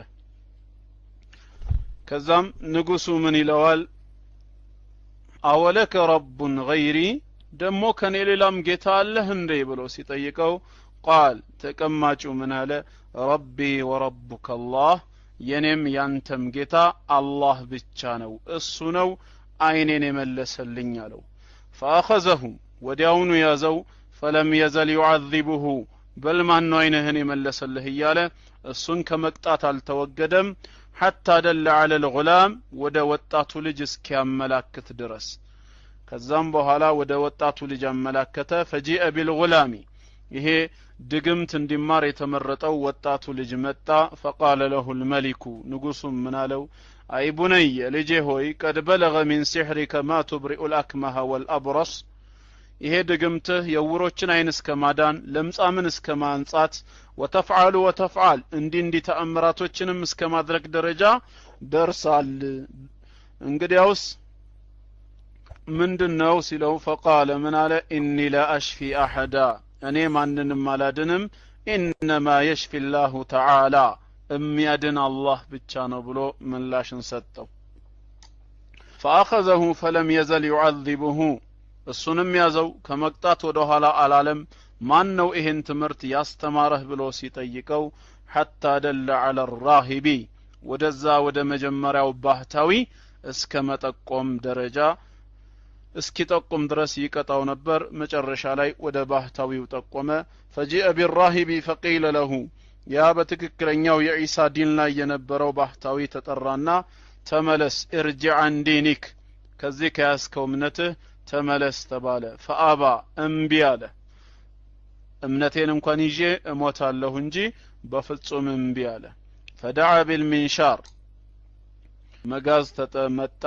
ከዛም ንጉሱ ምን ይለዋል አወለከ ረብ ገይሪ ደሞ ከኔ ሌላም ጌታ አለህ እንዴ ብሎ ሲጠይቀው ቃል ተቀማጩ ምን አለ ረቢ ወረቡከ አላህ የኔም ያንተም ጌታ አላህ ብቻ ነው እሱ ነው አይኔን የመለሰልኝ አለው فاخذه ወዲያውኑ ያዘው فلم يزل يعذبه بل ማን ነው አይንህን የመለሰልህ እያለ እሱን ከመቅጣት አልተወገደም حتى دل على الغلام ወደ ወጣቱ ልጅ እስኪያመላክት ድረስ ከዛም በኋላ ወደ ወጣቱ ልጅ አመላከተ فجيء بالغلام ይሄ ድግምት እንዲማር የተመረጠው ወጣቱ ልጅ መጣ فقال له الملك ንጉሱ ምን አለው አይ ቡነይ ልጄ ሆይ قد بلغ من سحرك ما تبرئ الأكمه والأبرص ይሄ ድግምትህ የውሮችን አይን እስከማዳን ለምጻምን እስከማንጻት وتفعل እንዲ ተአምራቶችንም እስከማድረግ ደረጃ ደርሳል እንግዲያውስ ምንድነው ሲለው فقال من على اني لا اشفي احد እኔ ማንንም አላድንም انما يشفي الله تعالى የሚያድን አላህ ብቻ ነው ብሎ ምላሽን ሰጠው فاخذه فلم يزل يعذبه እሱንም ያዘው ከመቅጣት ወደ ኋላ አላለም ማን ነው ይሄን ትምርት ያስተማረህ ብሎ ሲጠይቀው حتى دل على الراهب ወደዛ ወደ መጀመሪያው ባህታዊ እስከ መጠቆም ደረጃ እስኪጠቆም ድረስ ይቀጣው ነበር መጨረሻ ላይ ወደ ባህታዊው ጠቆመ فجاء بالراهب فقيل له ያ በትክክለኛው የኢሳ ዲን ላይ የነበረው ባህታዊ ተጠራና ተመለስ ارجع عن دينك ከዚህ ከያስከው እምነትህ ተመለስ ተባለ فابى እምቢ አለ እምነቴን እንኳን ይዤ እሞታለሁ እንጂ በፍጹም እምቢ አለ فدعا بالمنشار መጋዝ ተመጣ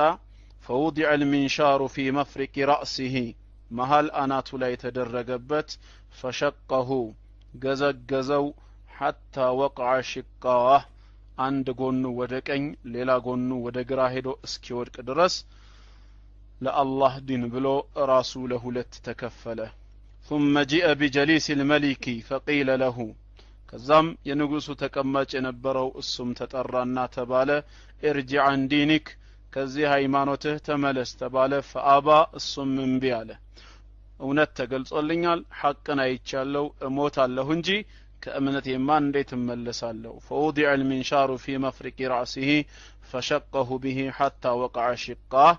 فوضع المنشار في مفرق رأسه መሃል አናቱ ላይ ተደረገበት فشقه ገዘገዘው حتى وقع شقاه አንድ ጎኑ ወደ ቀኝ ሌላ ጎኑ ወደ ግራ ሄዶ እስኪወድቅ ድረስ ለአላህ ዲን ብሎ ራሱ ለሁለት ተከፈለ ثم جاء بجليس الملك فقيل له ከዛም የንጉሱ ተቀማጭ የነበረው እሱም ተጠራና ተባለ ارجع عن دينك ከዚህ ሃይማኖትህ ተመለስ ተባለ فابى እሱም እምቢ አለ እውነት ተገልጾልኛል ሐቅን አይቻለው እሞታለሁ እንጂ ከእምነቴማ እንዴት እመለሳለሁ فوضع المنشار في مفرق رأسه فشقه به حتى وقع شقاه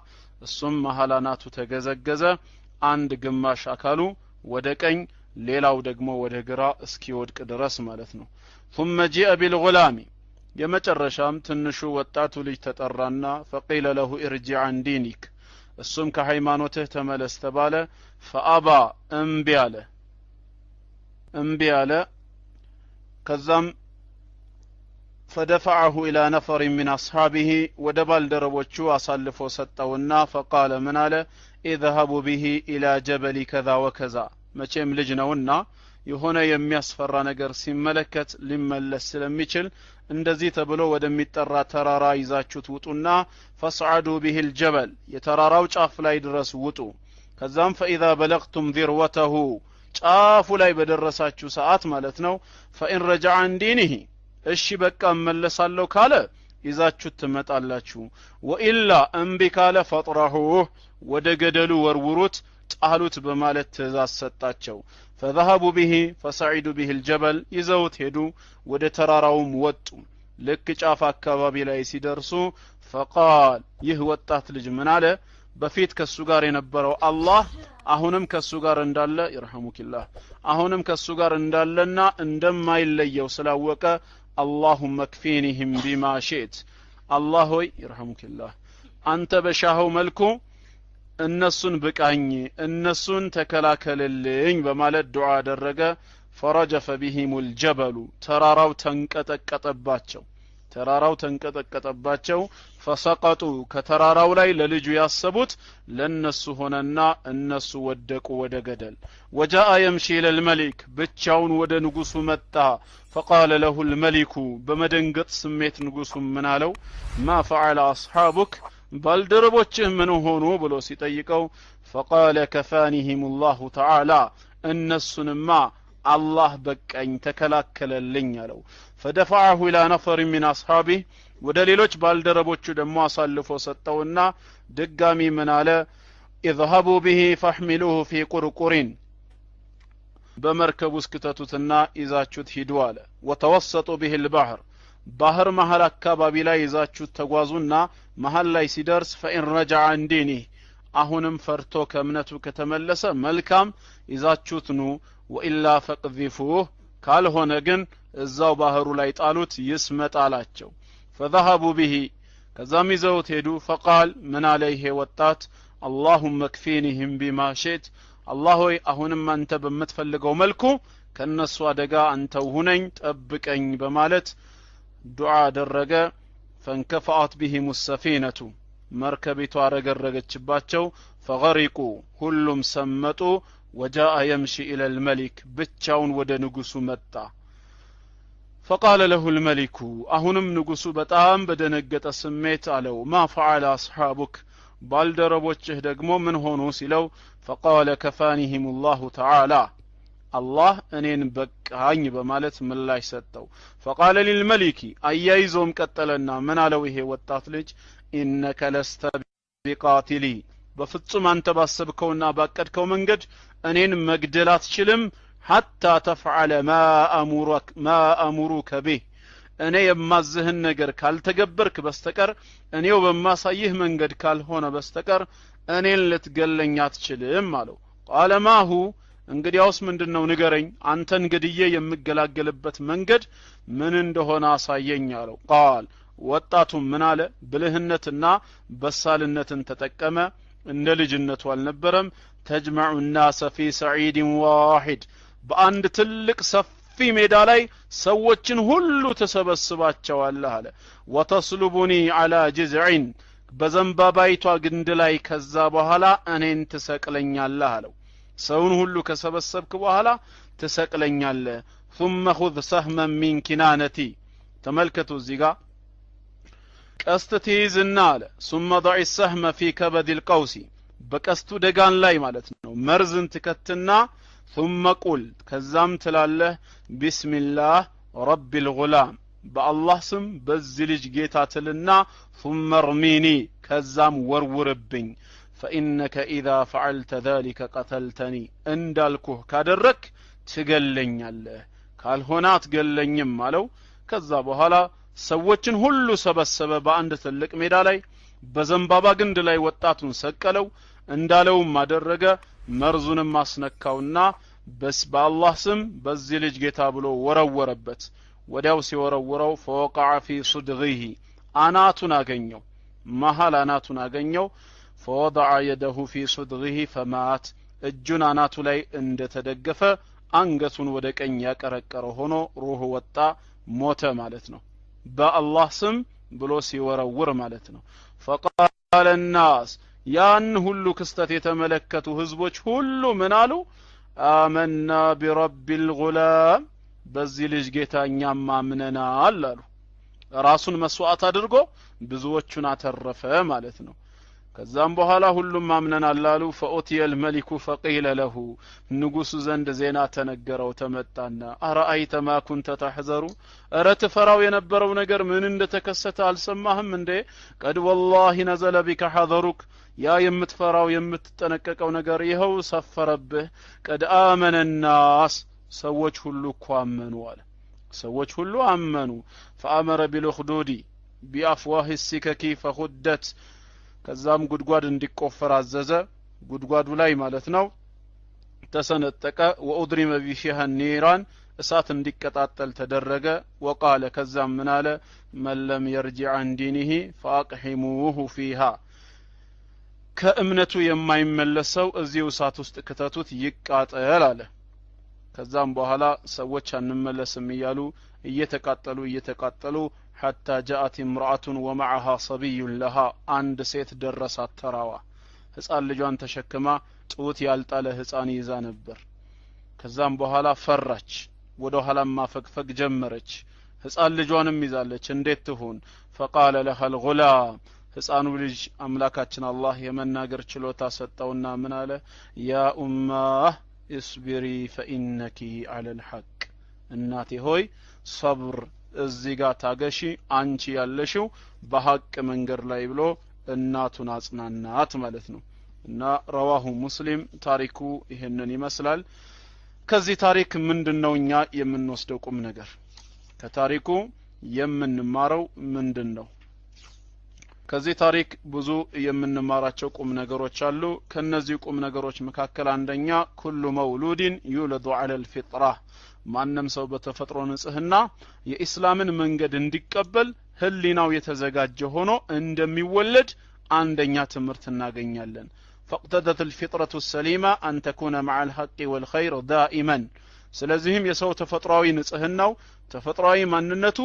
እሱም መሐላናቱ ተገዘገዘ አንድ ግማሽ አካሉ ወደ ቀኝ ሌላው ደግሞ ወደ ግራ እስኪወድቅ ድረስ ማለት ነው ثم جاء بالغلام የመጨረሻም ትንሹ ወጣቱ ልጅ ተጠራና فقيل له ارجع عن دينك እሱም ከሃይማኖትህ ተመለስ ተባለ فابى እምቢ አለ ከዛም فدفعه الى نفر من اصحابه ودبال دربوچو አሳልፎ ሰጠውና فقال من على اذهبوا به الى جبل كذا وكذا መቼም ልጅ ነውና የሆነ የሚያስፈራ ነገር ሲመለከት ሊመለስ ስለሚችል እንደዚህ ተብሎ ወደሚጠራ ተራራ ይዛችሁት ውጡና فصعدوا به الجبل የተራራው ጫፍ ላይ ድረስ ውጡ ከዛም فاذا بلغتم ذروته ጫፉ ላይ በደረሳችሁ ሰዓት ማለት ነው فان رجع عن دينه እሺ በቃ መለሳለሁ ካለ ይዛችሁት ትመጣላችሁ ወኢላ እምቢ ካለ ፈጥራሁ ወደ ገደሉ ወርውሩት ጣሉት በማለት ትእዛዝ ሰጣቸው فذهبوا به فصعدوا به الجبل ይዘውት ሄዱ ወደ ተራራውም ወጡ ልክ ጫፍ አካባቢ ላይ ሲደርሱ فقال ይህ ወጣት ልጅ ምን አለ በፊት ከሱ ጋር የነበረው አላህ አሁንም ከሱ ጋር እንዳለ ይርሐሙኪላህ አሁንም ከሱ ጋር እንዳለና እንደማይለየው ስላወቀ اللهم اكفينهم بما شئت الله ሆይ ይርሐሙኪላህ አንተ በሻኸው መልኩ እነሱን ብቃኝ እነሱን ተከላከልልኝ በማለት ዱዓ አደረገ فرجف بهم الجبل ተራራው ተንቀጠቀጠባቸው فسقطوا ከተራራው ላይ ለልጁ ያሰቡት ለነሱ ሆነና እነሱ ወደቁ ወደ ገደል وجاء يمشي الى الملك ብቻውን ወደ ንጉሱ መጣ فقال له الملك በመደንገጥ ስሜት ንጉሱ ምን አለው ما فعل اصحابك ባልደረቦችህ ምን ሆኑ ብሎ ሲጠይቀው فقال كفانهم الله تعالى እነሱንማ አላህ በቀኝ ተከላከለልኝ አለው فدفعه الى نفر من اصحابه ወደ ሌሎች ባልደረቦቹ ደግሞ አሳልፎ ሰጠውና ድጋሚ ምን አለ اذهبوا به فاحملوه في قرقر በመርከብ ውስጥ ከተቱትና ይዛችሁት ሂዱ አለ وتوسطوا به البحر ባህር መሃል አካባቢ ላይ ይዛችሁት ተጓዙና መሃል ላይ ሲደርስ فإن رجع عن دينه አሁንም ፈርቶ ከእምነቱ ከተመለሰ መልካም ይዛችሁት ኑ وإلا فقذفوه ካልሆነ ግን እዛው ባህሩ ላይ ጣሉት ይስመጣላቸው فذهبوا به ከዛም ይዘውት ሄዱ فقال من عليه ወጣት اللهم اكفينهم بما شئت الله ሆይ አሁንም አንተ በመትፈልገው መልኩ ከነሱ አደጋ አንተው ሁነኝ ጠብቀኝ በማለት ዱዓ አደረገ فانكفأت بهم السفينة መርከቢቷ ረገረገችባቸው فغرقوا ሁሉም ሰመጡ وجاء يمشي إلى الملك ብቻውን ወደ ንጉሱ መጣ فقال له الملك አሁንም ንጉሱ በጣም በደነገጠ ስሜት አለው ما فعل اصحابك ባልደረቦችህ ደግሞ ምን ሆኑ ሲለው فقال كفانهم الله تعالى الله እኔን በቃኝ በማለት ምላሽ ሰጠው فقال للملك አያይዞም ቀጠለና ምን አለው ይሄ ወጣት ልጅ انك لست بقاتلي በፍጹም አንተ ባሰብከውና ባቀድከው መንገድ እኔን መግደል አትችልም حتى تفعل ما أمرك به እኔ የማዝህን ነገር ካልተገበርክ በስተቀር እኔው በማሳይህ መንገድ ካልሆነ በስተቀር እኔን ልትገለኝ አትችልም አለው قال ما هو እንግዲያውስ ምንድነው ንገረኝ አንተን ገድዬ የምገላገልበት መንገድ ምን እንደሆነ አሳየኝ አለው قال ወጣቱ ምን አለ ብልህነትና በሳልነትን ተጠቀመ እንደ ልጅነቱ አልነበረም تجمع الناس في سعيد واحد በአንድ ትልቅ ሰፊ ሜዳ ላይ ሰዎችን ሁሉ ተሰበስባቸዋለህ አለ وتصلبني على جذع በዘንባባይቷ ግንድ ላይ ከዛ በኋላ እኔን ትሰቅለኛለህ አለው ሰውን ሁሉ ከሰበሰብክ በኋላ ትሰቅለኛለህ ثم خذ سهما من كنانتي ተመልከቱ እዚህ ጋር ቀስት ትይዝና አለ ثم ضع السهم في كبد القوس በቀስቱ ደጋን ላይ ማለት ነው መርዝን ትከትና ثم قل ከዛም ትላለህ بسم الله رب الغلام በአላህ ስም በዚህ ልጅ ጌታ ትልና ثم ارميني ከዛም ወርውርብኝ فإنك إذا فعلت ذلك قتلتني እንዳልኩህ ካደረክ ትገለኛለህ ካልሆነ አትገለኝም አለው ከዛ በኋላ ሰዎችን ሁሉ ሰበሰበ በአንድ ትልቅ ሜዳ ላይ በዘንባባ ግንድ ላይ ወጣቱን ሰቀለው እንዳለውም አደረገ መርዙንም አስነካውና በአላህ ስም በዚህ ልጅ ጌታ ብሎ ወረወረበት ወዲያው ሲወረወረው فوقع في صدغه አናቱን አገኘው መሃል አናቱን አገኘው فوضع يده في صدغه فمات እጁን አናቱ ላይ እንደተደገፈ አንገቱን ወደ ቀኝ ያቀረቀረ ሆኖ ሩህ ወጣ ሞተ ማለት ነው በአላህ ስም ብሎ ሲወረውር ማለት ነው فقال الناس ያን ሁሉ ክስተት የተመለከቱ ህዝቦች ሁሉ ምን አሉ آمنا برب الغلام በዚህ ልጅ ጌታኛም አምነናል አሉ ራሱን መስዋዕት አድርጎ ብዙዎቹን አተረፈ ማለት ነው ከዛም በኋላ ሁሉም አምነናል አሉ فأتي الملك فقيل له ንጉሱ ዘንድ ዜና ተነገረው ተመጣና አራአይተ ማ ኩንተ ተحذሩ አረት ፈራው የነበረው ነገር ምን እንደተከሰተ አልሰማህም እንዴ ቀድ والله نزل بك حذرك ያ የምትፈራው የምትጠነቀቀው ነገር ይኸው ሰፈረብህ ቀድ آمن الناس ሰዎች ሁሉ አመኑ አለ ሰዎች ሁሉ አመኑ فأمر بالخدود بأفواه السكك فخدت ከዛም ጉድጓድ እንዲቆፈር አዘዘ ጉድጓዱ ላይ ማለት ነው ተሰነጠቀ ወኡድሪመ ቢሺሃ ኒራን እሳት እንዲቀጣጠል ተደረገ ወቃለ ከዛም ምን አለ መለም يرجع عن دينه فاقحموه فيها ከእምነቱ የማይመለሰው እዚሁ እሳት ውስጥ ከተቱት ይቃጠል አለ ከዛም በኋላ ሰዎች አንመለስም ይያሉ እየተቃጠሉ حتى جاءت امرأة ومعها صبي لها عند سيت درسات تراوا ህፃን ልጇን ተሸክማ ጡት ያልጣለ ህፃን ይዛ ነበር ከዛም በኋላ ፈራች ወደ ኋላማ ፈግፈግ ጀመረች ህፃን ልጇንም ይዛለች እንዴት ትሆን فقال لها الغلام ህፃኑ ልጅ አምላካችን አላህ የመናገር ችሎታ ሰጠውና ምን አለ ያ ኡማህ اصبري فإنك على الحق እናቴ ሆይ صبر እዚህ ጋር ታገሺ አንቺ ያለሽው በሐቅ መንገድ ላይ ብሎ እናቱን አጽናናት ማለት ነው እና ረዋሁ ሙስሊም ታሪኩ ይሄንን ይመስላል ከዚህ ታሪክ ምንድነው እኛ የምንወስደው ቁም ነገር ከታሪኩ የምንማረው ምንድነው ከዚህ ታሪክ ብዙ የምንማራቸው ቁም ነገሮች አሉ ከነዚህ ቁም ነገሮች መካከል አንደኛ ኩሉ መውሉድን ይውለዱ ዐለ الفطرة ማንንም ሰው በተፈጥሮ ንጽህና የኢስላምን መንገድ እንዲቀበል ህሊናው የተዘጋጀ ሆኖ እንደሚወለድ አንደኛ ትምህርት እናገኛለን فاقتضت الفطرة السليمة أن تكون مع الحق والخير دائما ስለዚህም የሰው ተፈጥሯዊ ንጽህናው ተፈጥሯዊ ማንነቱ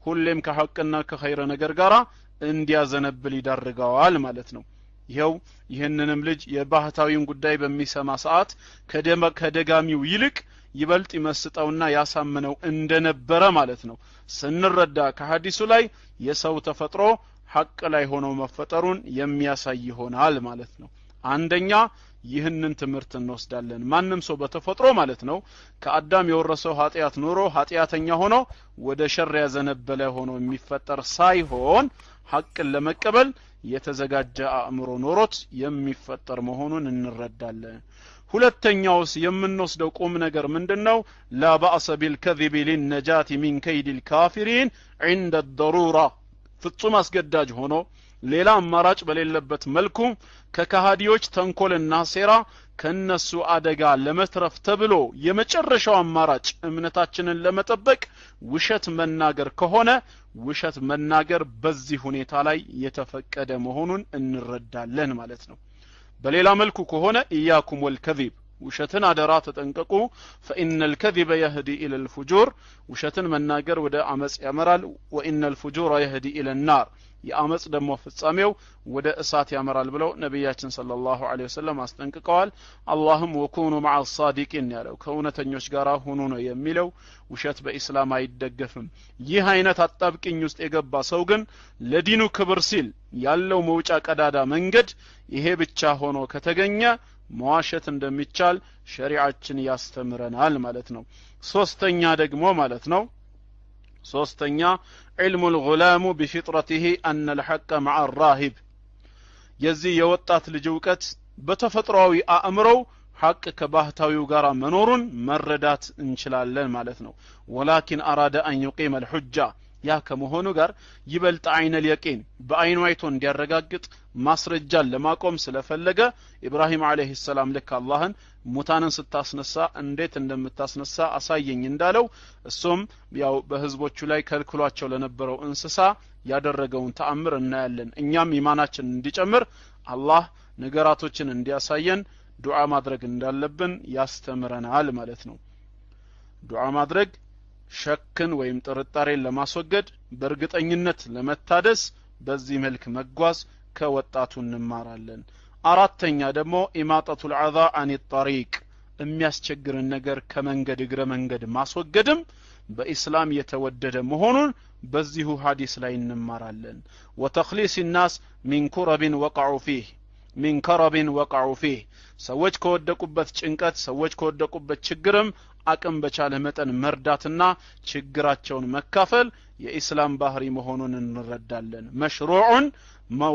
ሁሌም ከሐቅና ከኸይር ነገር ጋራ እንዲያዘነብል ይዳርጋዋል ማለት ነው ይሄው ይሄንንም ልጅ የባህታዊን ጉዳይ በሚሰማ ሰዓት ከደጋሚው ይልቅ ይበልጥ ይመስጠውና ያሳመነው እንደነበረ ማለት ነው ስንረዳ ከሐዲሱ ላይ የሰው ተፈጥሮ ሐቅ ላይ ሆኖ መፈጠሩን የሚያሳይ ይሆናል ማለት ነው አንደኛ ይህንን ትምህርት እንወስዳለን ማንንም ሰው በተፈጥሮ ማለት ነው ከአዳም የወረሰው ኃጢያት ኖሮ ኃጢያተኛ ሆኖ ወደ ሸር ያዘነበለ ሆኖ የሚፈጠር ሳይሆን ሐቅን ለመቀበል የተዘጋጀ አእምሮ ኖሮት የሚፈጠር መሆኑን እንረዳለን ሁለተኛውስ የምንወስደው ቁም ነገር ምንድነው ላ ባእሰ ቢልከذب للنجاة من كيد الكافرين عند الضرورة ፍጹም አስገዳጅ ሆኖ ሌላ አማራጭ በሌለበት መልኩ ከካሃዲዎች ተንኮልና ሴራ ከነሱ አደጋ ለመትረፍ ተብሎ የመጨረሻው አማራጭ እምነታችንን ለመጠበቅ ውሸት መናገር ከሆነ ውሸት መናገር በዚህ ሁኔታ ላይ የተፈቀደ መሆኑን እንረዳለን ማለት ነው በሌላ መልኩ ከሆነ ኢያኩም ወልከذب ውሸትን አደራ ተጠንቀቁ فإن الكذب يهدي إلى الفجور ውሸትን መናገር ወደ አመጽ ያመራል وإن الفجور يهدي إلى النار የአመጽ ደሞ ፍጻሜው ወደ እሳት ያመራል ብለው ነብያችን ሰለላሁ ዐለይሂ ወሰለም አስጠንቅቀዋል አላህም ወኩኑ مع الصادقين ያለው ከእውነተኞች ጋር ሆኖ ነው የሚለው ውሸት በእስላም አይደገፍም ይህ አይነት አጣብቂኝ ውስጥ የገባ ሰው ግን ለዲኑ ክብር ሲል ያለው መውጫ ቀዳዳ መንገድ ይሄ ብቻ ሆኖ ከተገኘ መዋሸት እንደሚቻል ሸሪዓችን ያስተምረናል ማለት ነው ሶስተኛ ደግሞ ማለት ነው ሶስተኛ علم الغلام بفطرته أن الحق مع الراهب የዚህ የወጣት ልጅ ዕውቀት በተፈጥሯዊ አእምሮው ሐቅ ከባህታዊው ጋር መኖሩን መረዳት እንችላለን ማለት ነው ولكن أراد أن يقيم الحجة ያ ከመሆኑ ጋር ይበልጥ አይነ اليقين በአይኑ አይቶ እንዲያረጋግጥ ማስረጃን ለማቆም ስለፈለገ ኢብራሂም አለይሂ ሰላም ለካ አላህን ሙታንን ስታስነሳ እንዴት እንደምታስነሳ አሳየኝ እንዳለው እሱም ያው በህዝቦቹ ላይ ከልክሏቸው ለነበረው እንስሳ ያደረገውን ተአምር እናያለን እኛም ኢማናችን እንዲጨምር አላህ ነገራቶችን እንዲያሳየን ዱዓ ማድረግ እንዳለብን ያስተምረናል ማለት ነው ዱዓ ማድረግ ሸክን ወይም ጥርጣሬን ለማስወገድ በእርግጠኝነት ለመታደስ በዚህ መልክ መጓዝ ከወጣቱ እንማራለን አራተኛ ደግሞ ኢማጣቱል አዛ አን الطريق የሚያስቸግርን ነገር ከመንገድ እግረ መንገድ ማስወገድም በእስላም የተወደደ መሆኑን በዚሁ ሐዲስ ላይ እንማራለን وتخليص الناس من كرب وقعوا فيه من كرب وقعوا فيه ሰዎች ከወደቁበት ጭንቀት ሰዎች ከወደቁበት ችግርም አቅም በቻለ መጠን መርዳትና ችግራቸውን መካፈል የኢስላም ባህሪ መሆኑን እንረዳለን መሽሩዑን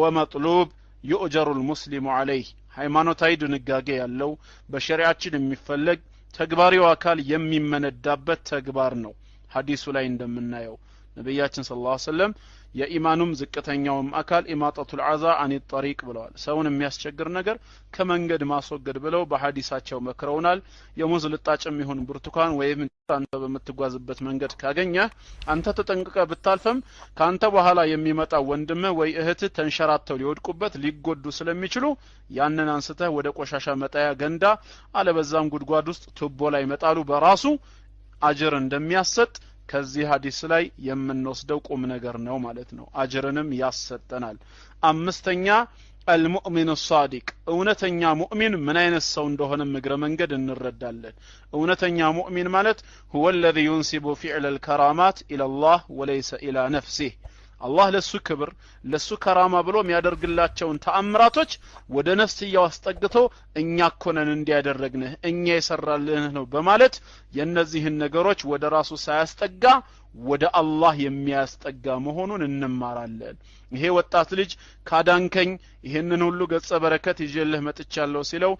ወመጥሉብ يؤجر المسلم عليه ሃይማኖታዊ ድንጋጌ ያለው በሸሪዓችን የሚፈለግ ተግባሪው አካል የሚመነዳበት ተግባር ነው ሐዲሱ ላይ እንደምናየው ነብያችን ሰለላሁ ዐለይሂ ወሰለም የኢማኑም ዝቅተኛውም አካል ኢማጣቱል አዛ አን الطريق ብለዋል ሰውን የሚያስቸግር ነገር ከመንገድ ማስወገድ ብለው በሐዲሳቸው መክረውናል የሙዝ ልጣጭም ይሁን ብርቱካን ወይም አንተ በመትጓዝበት መንገድ ካገኘ አንተ ተጠንቅቀ ብታልፈም ካንተ በኋላ የሚመጣ ወንድም ወይ እህት ተንሸራተው ሊወድቁበት ሊጎዱ ስለሚችሉ ያንን አንስተህ ወደ ቆሻሻ መጣያ ገንዳ አለበዛም ጉድጓድ ውስጥ ቱቦ ላይ መጣሉ በራሱ አጅር እንደሚያሰጥ ከዚህ ሐዲስ ላይ የምንወስደው ቁም ነገር ነው ማለት ነው አጅርንም ያሰጠናል አምስተኛ المؤمن الصادق እውነተኛ ሙእሚን ምን አይነት ሰው እንደሆነ ምግረ መንገድ እንረዳለን እውነተኛ ሙእሚን ማለት هو الذي ينسب فعل الكرامات الى الله وليس الى نفسه አላህ ለሱ ክብር ለሱ ከራማ ብሎ የሚያደርግላቸውን ተአምራቶች ወደ ነፍስያው አስጠግቶ እኛ ኮነን እንዲያደርግነህ እኛ የሰራልንህ ነው በማለት የነዚህን ነገሮች ወደ ራሱ ሳያስጠጋ ወደ አላህ የሚያስጠጋ መሆኑን እንማራለን ይሄ ወጣት ልጅ ካዳንከኝ ይሄንን ሁሉ ገጸ በረከት ይዤልህ መጥቻለሁ ሲለው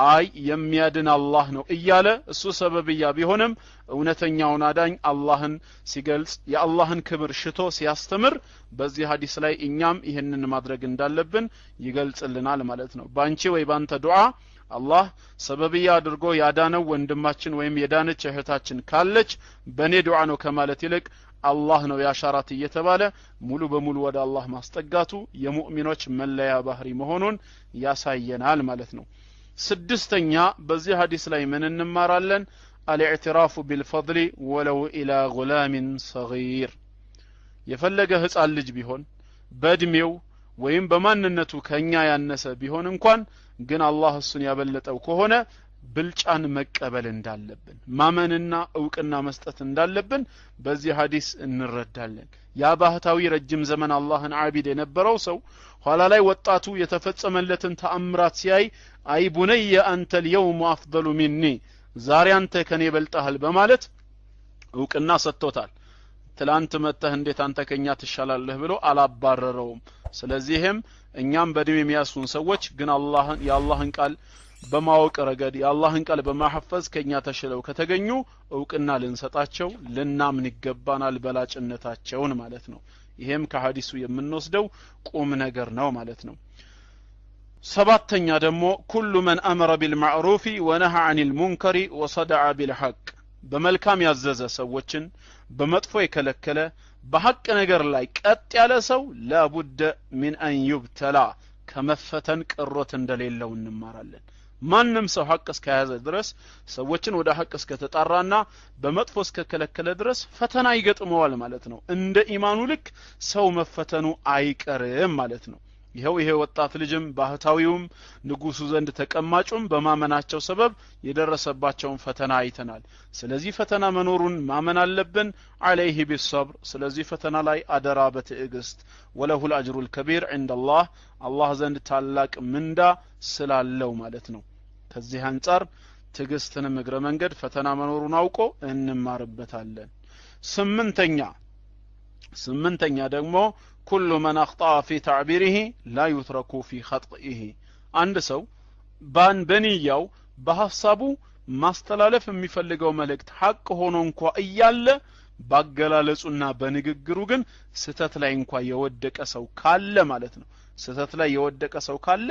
አይ የሚያድን አላህ ነው እያለ እሱ ሰበብያ ቢሆንም እውነተኛውን አዳኝ አላህን ሲገልጽ የአላህን ክብር ሽቶ ሲያስተምር በዚህ ሐዲስ ላይ እኛም ይሄንን ማድረግ እንዳለብን ይገልጽልናል ማለት ነው ባንቺ ወይ ባንተ ዱዓ አላህ ሰበብያ አድርጎ ያዳነው ወንድማችን ወይም የዳነች እህታችን ካለች በኔ ዱዓ ነው ከማለት ይልቅ አላህ ነው ያሻራት እየተባለ ሙሉ በሙሉ ወደ አላህ ማስጠጋቱ የሙእሚኖች መለያ ባህሪ መሆኑን ያሳየናል ማለት ነው ስድስተኛ በዚህ ሐዲስ ላይ ምን እንማራለን الاعتراف بالفضل ولو الى غلام صغير የፈለገ ህፃን ልጅ ቢሆን በእድሜው ወይም በማንነቱ ከኛ ያነሰ ቢሆን እንኳን ግን አላህ እሱን ያበለጠው ከሆነ ብልጫን መቀበል እንዳለብን ማመንና ዕውቅና መስጠት እንዳለብን በዚህ ሐዲስ እንረዳለን ያ ባህታዊ ረጅም ዘመን አላህን ዓቢድ የነበረው ሰው ኋላ ላይ ወጣቱ የተፈጸመለትን ተአምራት ሲያይ አይ ቡነየ አንተ اليوم افضل مني ዛሬ አንተ ከኔ በልጣሃል በማለት ዕውቅና ሰጥቶታል ትላንት መተህ እንዴት አንተ ከኛ ትሻላለህ ብሎ አላባረረውም ስለዚህም እኛም በእድሜ የሚያሱን ሰዎች ግን የአላህን ቃል በማወቅ ረገድ የአላህን ቃል በማሐፈዝ ከኛ ተሽለው ከተገኙ ዕውቅና ልንሰጣቸው ልናምን ይገባናል በላጭነታቸውን ማለት ነው ይሄም ከሐዲሱ የምንወስደው ቁም ነገር ነው ማለት ነው ሰባተኛ ደግሞ كل من امر بالمعروف ونهى عن المنكر وصدع بالحق በመልካም ያዘዘ ሰዎችን በመጥፎ የከለከለ በሐቅ ነገር ላይ ቀጥ ያለ ሰው لابد من ان يبتلى ከመፈተን ቅሮት እንደሌለው እንማራለን ማንንም ሰው ሐቅ እስከያዘ ድረስ ሰዎችን ወደ ሐቅ እስከተጣራና በመጥፎ እስከከለከለ ድረስ ፈተና ይገጥመዋል ማለት ነው እንደ ኢማኑ ልክ ሰው መፈተኑ አይቀርም ማለት ነው ይሄ ወጣት ልጅም ባህታዊውም ንጉሱ ዘንድ ተቀማጩም በማመናቸው ሰበብ የደረሰባቸውን ፈተና አይተናል ስለዚህ ፈተና መኖሩን ማመን አለብን عليه بالصبر ስለዚህ ፈተና ላይ አደራ በትዕግስት وله الاجر الكبير عند الله አላህ ዘንድ ታላቅ ምንዳ ስላለው ማለት ነው ከዚህ አንፃር ትዕግስትን እግረ መንገድ ፈተና መኖሩን አውቆ እንማርበታለን ስምንተኛ ደግሞ كل من اخطأ في تعبيره لا يترك في خطئه አንድ ሰው በንያው በሐሳቡ ማስተላለፍ የሚፈልገው መልእክት ሐቅ ሆኖ እንኳን እያለ ባገላለጹና በንግግሩ ግን ስተት ላይ እንኳን የወደቀ ሰው ካለ ማለት ነው ስተት ላይ የወደቀ ሰው ካለ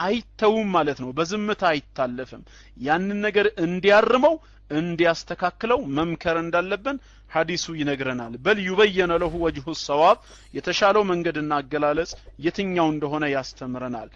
አይተውም ማለት ነው በዝምታ አይታለፍም ያንን ነገር እንዲያርመው እንዲያስተካክለው መምከር እንዳለብን ሐዲሱ ይነግረናል በል ይበየነ ለሁ ወጅሁ الصواب የተሻለው መንገድና አገላለጽ የትኛው እንደሆነ ያስተምረናል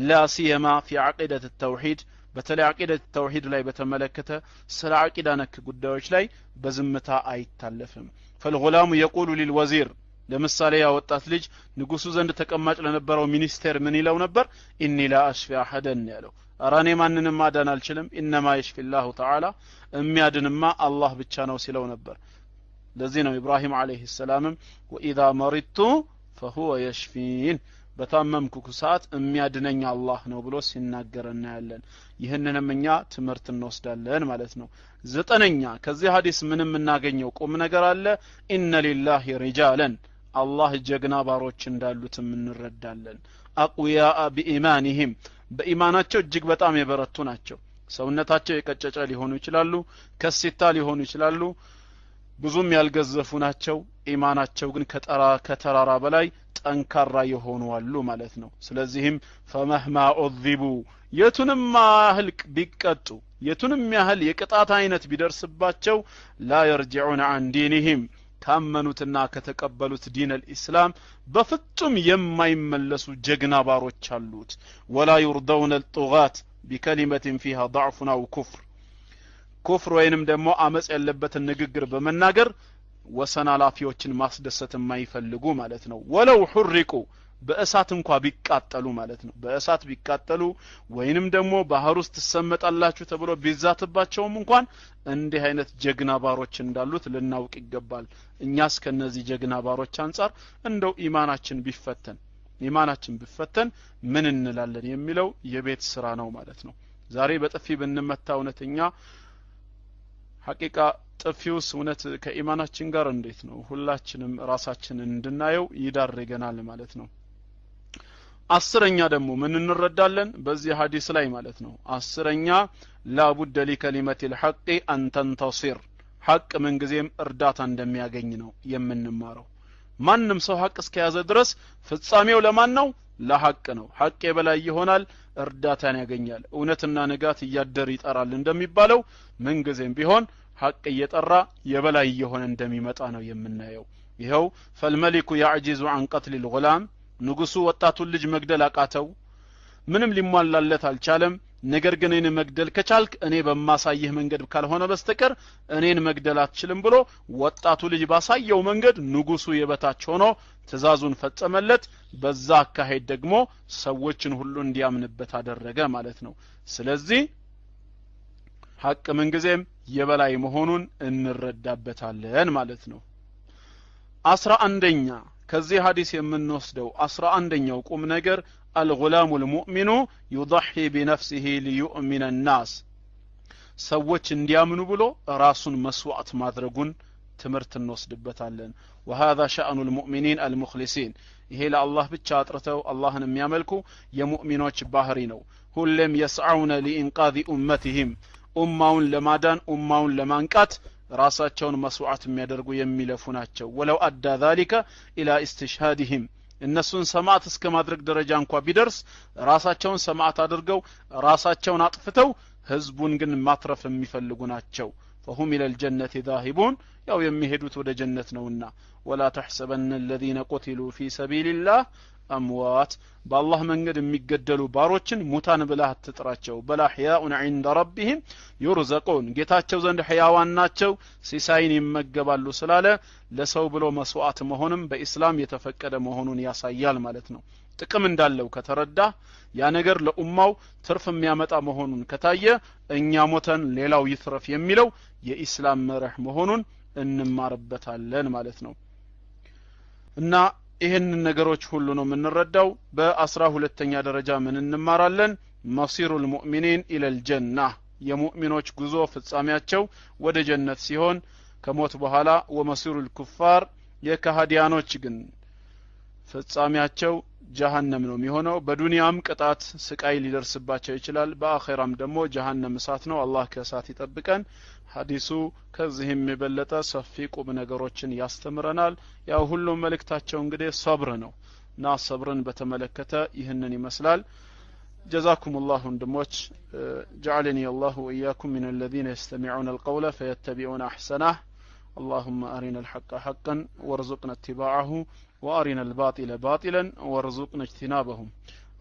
لا سيما في عقيدة التوحيد በተለይ عقيدة التوحيد ላይ በተመለከተ ስለ አቂዳ ነክ ጉዳዮች ላይ በዝምታ አይታለፍም فالغلام يقول للوزير ለምሳሌ ያ ወጣት ልጅ ንጉሱ ዘንድ ተቀማጭ ለነበረው ሚኒስቴር ምን ይለው ነበር ኢኒ ላ አሽፊ አሐደን ያለው አራኔ ማንንም ማዳን አልችልም انما يشفي الله تعالى የሚያድንማ አላህ ብቻ ነው ሲለው ነበር ለዚህ ነው ኢብራሂም አለይሂ ሰላም واذا مرضت فهو يشفين በታመምኩ ሰዓት የሚያድነኝ አላህ ነው ብሎ ሲናገር እናያለን። ይህንንም እኛ ትምህርት እንወስዳለን ማለት ነው። ዘጠነኛ ከዚህ ሐዲስ ምንም እናገኘው ቁም ነገር አለ። ኢነ ሊላሂ ሪጃለን አላህ ጀግና ባሮች እንዳሉትም እንረዳለን። አቅዊያአ ቢኢማኒሂም በኢማናቸው እጅግ በጣም የበረቱ ናቸው። ሰውነታቸው የቀጨጨ ሊሆኑ ይችላሉ፣ ከሲታ ሊሆኑ ይችላሉ፣ ብዙም ያልገዘፉ ናቸው። ኢማናቸው ግን ከተራራ በላይ ጠንካራ የሆኑ አሉ ማለት ነው። ስለዚህም ፈመህማ ኡዚቡ የቱንም ያህል ቢቀጡ የቱንም ያህል የቅጣት አይነት ቢደርስባቸው ላ የርጅዑን አን ዲኒሂም ካመኑትና ከተቀበሉት ዲን አልኢስላም በፍጹም የማይመለሱ ጀግና ባሮች አሉት። ወላ ይርደውን الطغاة بكلمة فيها ضعف أو ኩፍር ወይንም ደግሞ አመጽ ያለበትን ንግግር በመናገር ወሰን አላፊዎችን ማስደሰት የማይፈልጉ ማለት ነው። ወለው ሁሪቁ በእሳት እንኳን ቢቃጠሉ ማለት ነው። በእሳት ቢቃጠሉ ወይንም ደግሞ ባህር ውስጥ ተሰመጣላችሁ ተብሎ ቢዛትባቸውም እንኳን እንዲህ አይነት ጀግና ባሮች እንዳሉት ልናውቅ ይገባል። እኛስ ከነዚህ ጀግና ባሮች አንፃር እንደው ኢማናችን ቢፈተን ምን እንላለን የሚለው የቤት ስራ ነው ማለት ነው። ዛሬ በጥፊ ብንመታ እውነተኛ ሐቂቃ ጥፊውስ እውነት ከኢማናችን ጋር እንዴት ነው? ሁላችንም ራሳችንን እንድናየው ይዳርገናል ማለት ነው። አስረኛ ደግሞ ምን እንረዳለን በዚህ ሐዲስ ላይ ማለት ነው? አስረኛ ላቡደ ሊከሊመቲል ሐቅ አን ተንተሲር ሐቅ ምንጊዜም እርዳታ እንደሚያገኝ ነው የምንማረው። ማንም ሰው ሐቅ እስከያዘ ድረስ ፍጻሜው ለማን ነው? ለሐቅ ነው። ሐቅ የበላይ ይሆናል፣ እርዳታን ያገኛል። እውነትና ንጋት እያደር ይጠራል እንደሚባለው ምንጊዜም ቢሆን ሐቅ እየጠራ የበላይ የሆነ እንደሚመጣ ነው የምናየው። ይሄው ፈልመሊኩ ያዕጂዙ አን ቀትል الغلام ንጉሱ ወጣቱን ልጅ መግደል አቃተው፣ ምንም ሊሟላለት አልቻለም። ነገር ግን እኔን መግደል ከቻልክ እኔ በማሳይህ መንገድ ካልሆነ በስተቀር እኔን መግደል አትችልም ብሎ ወጣቱ ልጅ ባሳየው መንገድ ንጉሱ የበታች ሆኖ ትእዛዙን ፈጸመለት። በዛ አካሄድ ደግሞ ሰዎችን ሁሉ እንዲያምንበት አደረገ ማለት ነው። ስለዚህ ሐቅ ምንጊዜም የበላይ መሆኑን እንረዳበታለን ማለት ነው። 11ኛ ከዚህ ሐዲስ የምንወስደው 11ኛው ቁም ነገር الغلام المؤمن يضحي بنفسه ليؤمن الناس ሰዎች እንዲያምኑ ብሎ ራሱን መስዋዕት ማድረጉን ትምህርት እንወስድበታለን። وهذا شأن المؤمنين المخلصين ይሄ ለአላህ ብቻ አጥርተው አላህን የሚያመልኩ የሙእሚኖች ባህሪ ነው። ሁሉም يسعون لإنقاذ أمتهم ኡማውን ለማዳን ኡማውን ለማንቃት ራሳቸውን መስዋዕት የሚያደርጉ የሚለፉ ናቸው። ወለው አዳ ذلك الى استشهادهم እነሱን ሰማዕት እስከ ማድረግ ደረጃ እንኳን ቢደርስ ራሳቸውን ሰማዕት አድርገው ራሳቸውን አጥፍተው ህዝቡን ግን ማትረፍ የሚፈልጉ ናቸው። فهم الى الجنه ذاهبون ያው የሚሄዱት ወደ ጀነት ነውና ولا تحسبن الذين قتلوا في سبيل الله اموات بالله መንገድ የሚገደሉ ባሮችን ሙታን ብለህ አትጥራቸው። በላህያኡን عند ربهم يرزقون ጌታቸው ዘንድ ህያዋን ናቸው ሲሳይን ይመገባሉ ስላለ ለሰው ብሎ መስዋዕት መሆንም በእስላም የተፈቀደ መሆኑን ያሳያል ማለት ነው። ጥቅም እንዳለው ከተረዳ ያ ነገር ለኡማው ትርፍ የሚያመጣ መሆኑን ከታየ እኛ ሞተን ሌላው ይትረፍ የሚለው የኢስላም መርህ መሆኑን እንማርበታለን ማለት ነው። እና ይሄን ነገሮች ሁሉ ነው የምንረዳው። በ12ኛ ደረጃ ምን እንማራለን? መሲሩል ሙእሚኒን ኢለል ጀና የሙእሚኖች ጉዞ ፍጻሜያቸው ወደ ጀነት ሲሆን ከሞት በኋላ ወመሲሩል ኩፋር የካህዲያኖች ግን ፍጻሜያቸው ጀሃነም ነው የሚሆነው። በዱንያም ቅጣት ስቃይ ሊደርስባቸው ይችላል፣ በአኺራም ደግሞ ጀሃነም እሳት ነው። አላህ ከእሳት ይጠብቀን። ሐዲሱ ከዚህም የበለጠ ሰፊ ቁም ነገሮችን ያስተምረናል። ያው ሁሉም መልእክታቸው እንግዲህ ሰብር ነው እና ሰብርን በተመለከተ ይህንን ይመስላል። جزاكم الله ወንድሞች جعلني الله وإياكم من الذين يستمعون القول فيتبعون أحسنه. اللهم أرنا الحق حقا وارزقنا اتباعه وأرنا الباطل باطلا وارزقنا اجتنابهم.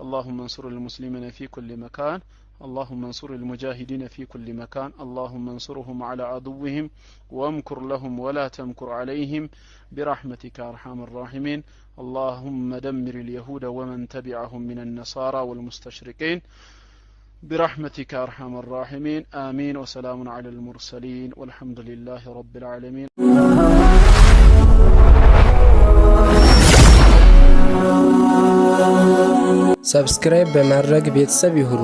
اللهم انصر المسلمين في كل مكان، اللهم انصر المجاهدين في كل مكان، اللهم انصرهم على عدوهم وامكر لهم ولا تمكر عليهم برحمتك أرحم الراحمين. اللهم دمر اليهود ومن تبعهم من النصارى والمستشرقين برحمتك أرحم الراحمين. آمين. وسلام على المرسلين والحمد لله رب العالمين. ሰብስክራይብ በማድረግ ቤተሰብ ይሁኑ።